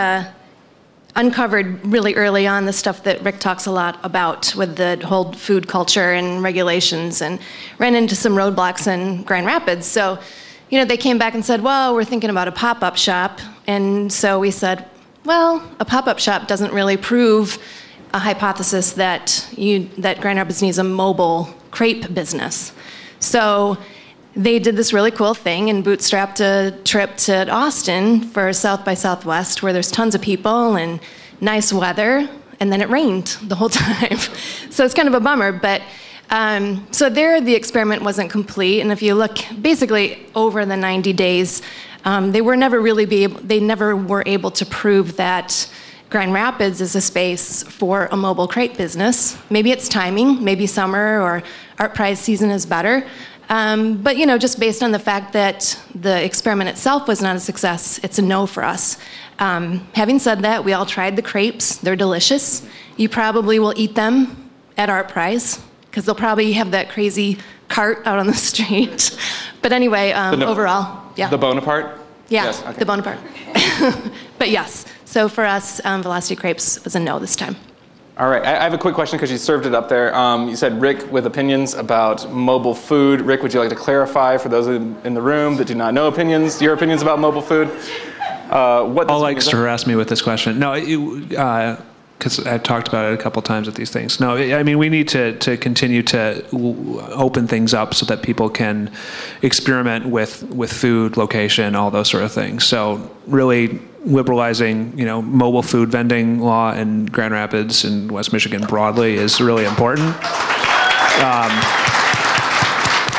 uncovered really early on the stuff that Rick talks a lot about with the whole food culture and regulations, and ran into some roadblocks in Grand Rapids. So, they came back and said, well, we're thinking about a pop-up shop. And so we said, well, a pop-up shop doesn't really prove a hypothesis that Grand Rapids needs a mobile crepe business. So they did this really cool thing and bootstrapped a trip to Austin for South by Southwest, where there's tons of people and nice weather, and then it rained the whole time. So it's kind of a bummer, but so there the experiment wasn't complete. And if you look basically over the 90 days, they never were able to prove that Grand Rapids is a space for a mobile crepe business. Maybe it's timing, maybe summer or art prize season is better. But just based on the fact that the experiment itself was not a success, it's a no for us. Having said that, we all tried the crepes. They're delicious. You probably will eat them at art prize because they'll probably have that crazy cart out on the street. But anyway, overall, yeah. The Bonaparte? Yeah, yes, okay. The Bonaparte. But yes, so for us, Velocity Crepes was a no this time. All right, I have a quick question because you served it up there. You said Rick with opinions about mobile food. Rick, would you like to clarify for those in the room that do not know your opinions about mobile food? Paul likes to harass me with this question. No, because I've talked about it a couple times at these things. No, I mean, we need to continue to open things up so that people can experiment with food, location, all those sort of things. So really liberalizing, mobile food vending law in Grand Rapids and West Michigan broadly is really important.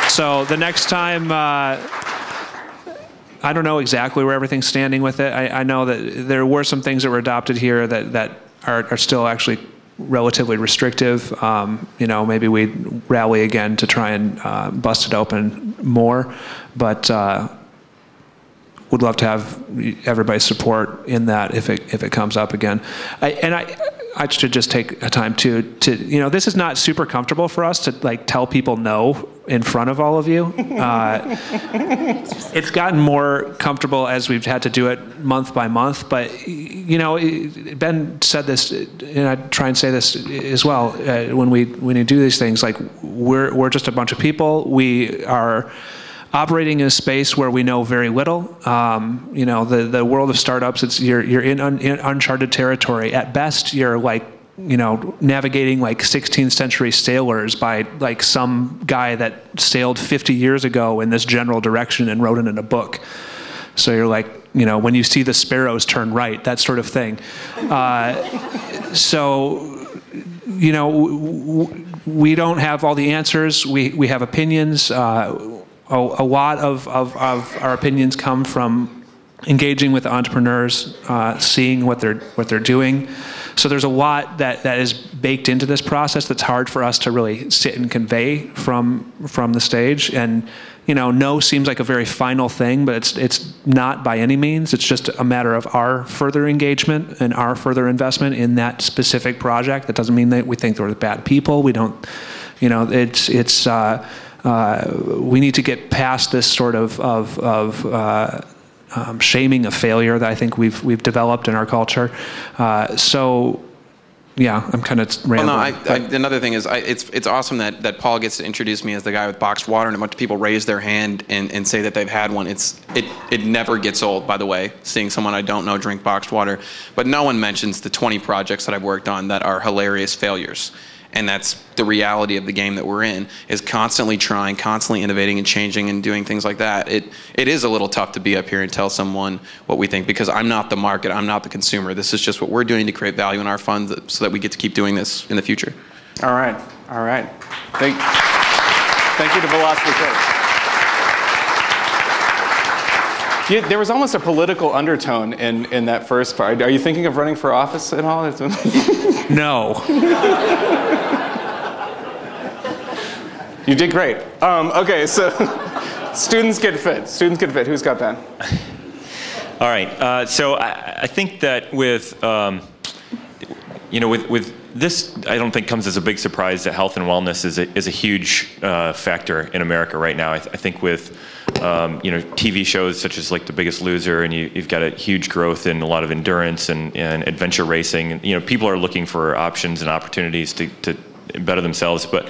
So the next time, I don't know exactly where everything's standing with it. I know that there were some things that were adopted here that are still actually relatively restrictive. Maybe we'd rally again to try and bust it open more, but would love to have everybody's support in that if it comes up again. I should just take a time to this is not super comfortable for us to like tell people no in front of all of you. It's gotten more comfortable as we've had to do it month by month, but Ben said this, and I try and say this as well, when we do these things, like we're just a bunch of people. We are operating in a space where we know very little. The world of startups, you're in uncharted territory. At best, you're like, navigating like 16th century sailors by like some guy that sailed 50 years ago in this general direction and wrote it in a book. So you're like, when you see the sparrows turn right, that sort of thing. We don't have all the answers. We have opinions. A lot of our opinions come from engaging with entrepreneurs, seeing what they're doing. So there's a lot that is baked into this process that's hard for us to really sit and convey from the stage. And no seems like a very final thing, but it's not by any means. It's just a matter of our further engagement and our further investment in that specific project. That doesn't mean that we think they're bad people. We don't. We need to get past this sort of shaming of failure that I think we've developed in our culture. Yeah, I'm kind of rambling. Well, no, another thing is, it's awesome that Paul gets to introduce me as the guy with boxed water, and a bunch of people raise their hand and say that they've had one. It never gets old, by the way, seeing someone I don't know drink boxed water. But no one mentions the 20 projects that I've worked on that are hilarious failures. And that's the reality of the game that we're in, is constantly trying, constantly innovating and changing and doing things like that. It is a little tough to be up here and tell someone what we think, because I'm not the market, I'm not the consumer. This is just what we're doing to create value in our funds so that we get to keep doing this in the future. All right. Thank you to Velocity Coach. There was almost a political undertone in that first part. Are you thinking of running for office at all? No. You did great. Okay, so students get fit. Who's got Ben? All right. So I think that with this, I don't think comes as a big surprise that health and wellness is a huge factor in America right now. I think with TV shows such as like The Biggest Loser, and you've got a huge growth in a lot of endurance and adventure racing. And, people are looking for options and opportunities to better themselves, but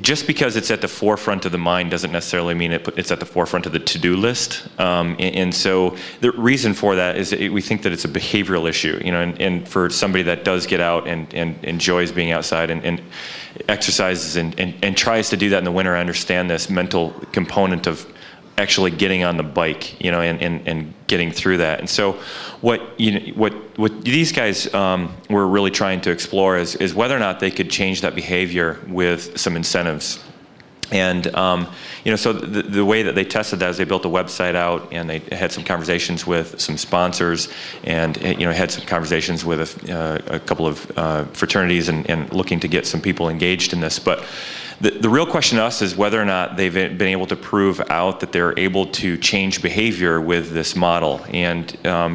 just because it's at the forefront of the mind doesn't necessarily mean it's at the forefront of the to-do list. And so the reason for that is that we think that it's a behavioral issue, and for somebody that does get out and enjoys being outside and exercises and tries to do that in the winter, I understand this mental component of actually getting on the bike, and getting through that. And so what these guys were really trying to explore is whether or not they could change that behavior with some incentives. And so the way that they tested that is they built a website out, and they had some conversations with some sponsors, and had some conversations with a couple of fraternities, and looking to get some people engaged in this. But the real question to us is whether or not they've been able to prove out that they're able to change behavior with this model. And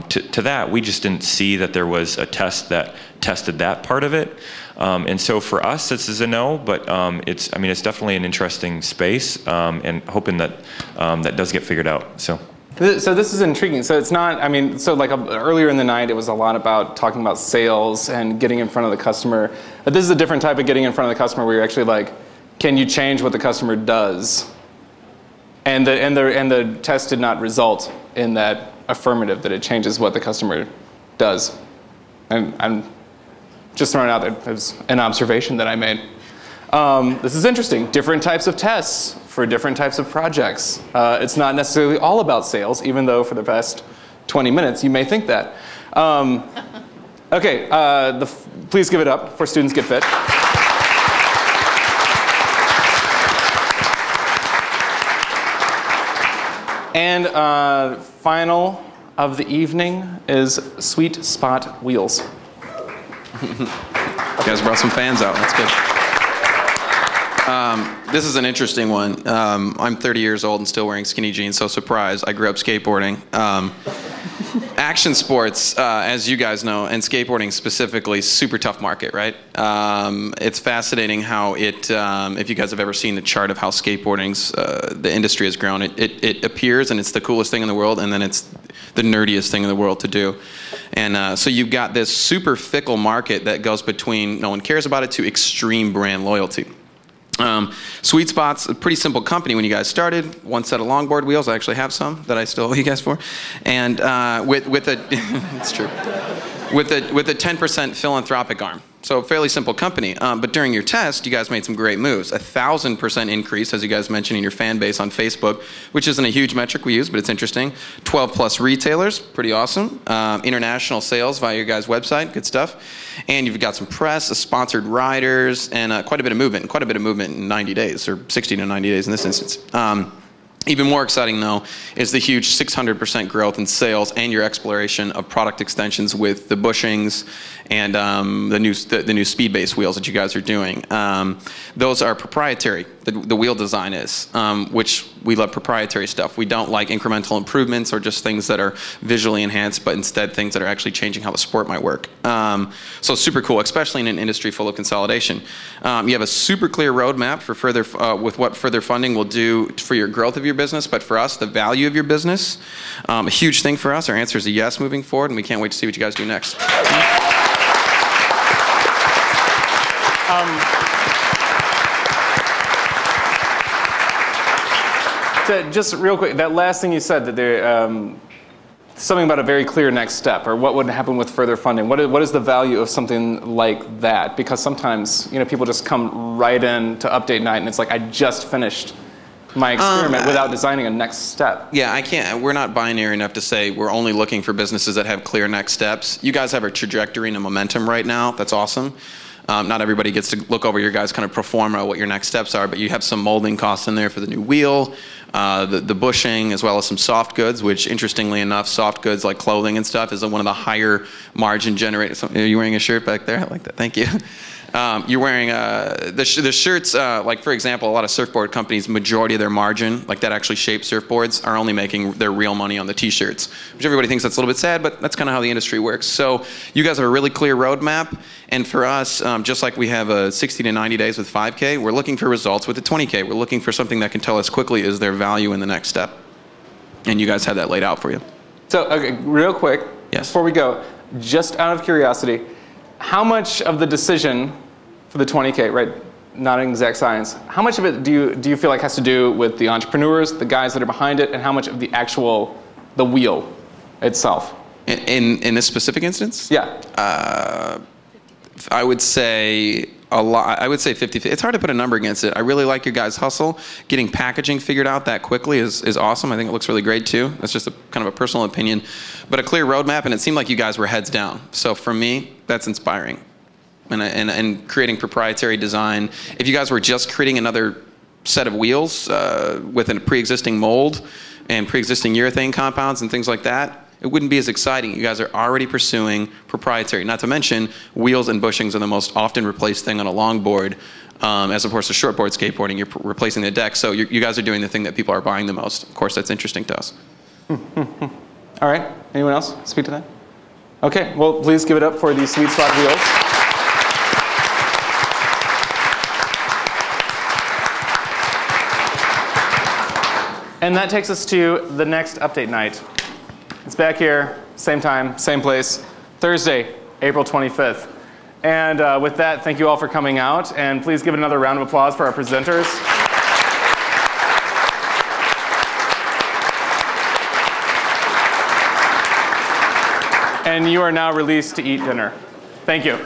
to that, we just didn't see that there was a test that tested that part of it. And so for us, this is a no, but it's definitely an interesting space, and hoping that that does get figured out. So this is intriguing. So it's not, earlier in the night, it was a lot about talking about sales and getting in front of the customer. But this is a different type of getting in front of the customer where you're actually like, can you change what the customer does? And the test did not result in that affirmative, that it changes what the customer does. And I'm just throwing it out there as an observation that I made. This is interesting. Different types of tests for different types of projects. It's not necessarily all about sales, even though for the past 20 minutes you may think that. Okay, please give it up for Students Get Fit. And final of the evening is Sweet Spot Wheels. You guys brought some fans out. That's good. This is an interesting one. I'm 30 years old and still wearing skinny jeans, so surprise, I grew up skateboarding. Action sports, as you guys know, and skateboarding specifically, super tough market, right? It's fascinating how it, if you guys have ever seen the chart of how skateboarding's, the industry has grown, it appears and it's the coolest thing in the world, and then it's the nerdiest thing in the world to do. And so you've got this super fickle market that goes between no one cares about it to extreme brand loyalty. Sweet Spot's a pretty simple company when you guys started. One set of longboard wheels. I actually have some that I still owe you guys for. And with a, it's true, with a 10% philanthropic arm. So a fairly simple company. But during your test, you guys made some great moves. 1,000% increase, as you guys mentioned, in your fan base on Facebook, which isn't a huge metric we use, but it's interesting. 12 plus retailers, pretty awesome. International sales via your guys' website, good stuff. And you've got some press, sponsored riders, and quite a bit of movement in 90 days, or 60 to 90 days in this instance. Even more exciting, though, is the huge 600% growth in sales and your exploration of product extensions with the bushings and the new speed-based wheels that you guys are doing. Those are proprietary, the wheel design is, which we love proprietary stuff. We don't like incremental improvements or just things that are visually enhanced, but instead things that are actually changing how the sport might work. So super cool, especially in an industry full of consolidation. You have a super clear roadmap for further, with what further funding will do for your growth of your business, but for us, the value of your business. A huge thing for us. Our answer is a yes moving forward, and we can't wait to see what you guys do next. Just real quick, that last thing you said, that there, something about a very clear next step, or what would happen with further funding. What is the value of something like that? Because sometimes, you know, people just come right in to update night, and it's like, I just finished my experiment without designing a next step. Yeah, I can't. We're not binary enough to say we're only looking for businesses that have clear next steps. You guys have a trajectory and a momentum right now. That's awesome. Not everybody gets to look over your guys' kind of pro forma, what your next steps are, but you have some molding costs in there for the new wheel, the bushing, as well as some soft goods, which interestingly enough, soft goods like clothing and stuff is one of the higher margin generators. Are you wearing a shirt back there? I like that. Thank you. You're wearing the shirts, like for example, a lot of surfboard companies, majority of their margin, like that actually shaped surfboards, are only making their real money on the t-shirts, which everybody thinks that's a little bit sad, but that's kind of how the industry works. So you guys have a really clear roadmap, and for us, just like we have a 60 to 90 days with 5K, we're looking for results with the 20K. We're looking for something that can tell us quickly is there value in the next step. And you guys have that laid out for you. So, okay, real quick, before we go, just out of curiosity, how much of the decision for the 20K, right, not an exact science, how much of it do you feel like has to do with the entrepreneurs, the guys that are behind it, and how much of the actual, the wheel itself? In this specific instance? Yeah. I would say a lot. I would say 50-50. It's hard to put a number against it. I really like your guys' hustle. Getting packaging figured out that quickly is awesome. I think it looks really great too. That's just a kind of a personal opinion. But a clear roadmap, and it seemed like you guys were heads down. So for me, that's inspiring. And creating proprietary design. If you guys were just creating another set of wheels with a pre-existing mold and pre-existing urethane compounds and things like that, it wouldn't be as exciting. You guys are already pursuing proprietary. Not to mention, wheels and bushings are the most often replaced thing on a longboard, as opposed to shortboard skateboarding. You're replacing the deck, so you guys are doing the thing that people are buying the most. Of course, that's interesting to us. All right, anyone else speak to that? Okay, well, please give it up for the Sweet Spot wheels. And that takes us to the next update night. It's back here, same time, same place, Thursday, April 25th. And with that, thank you all for coming out, and please give another round of applause for our presenters. And you are now released to eat dinner. Thank you.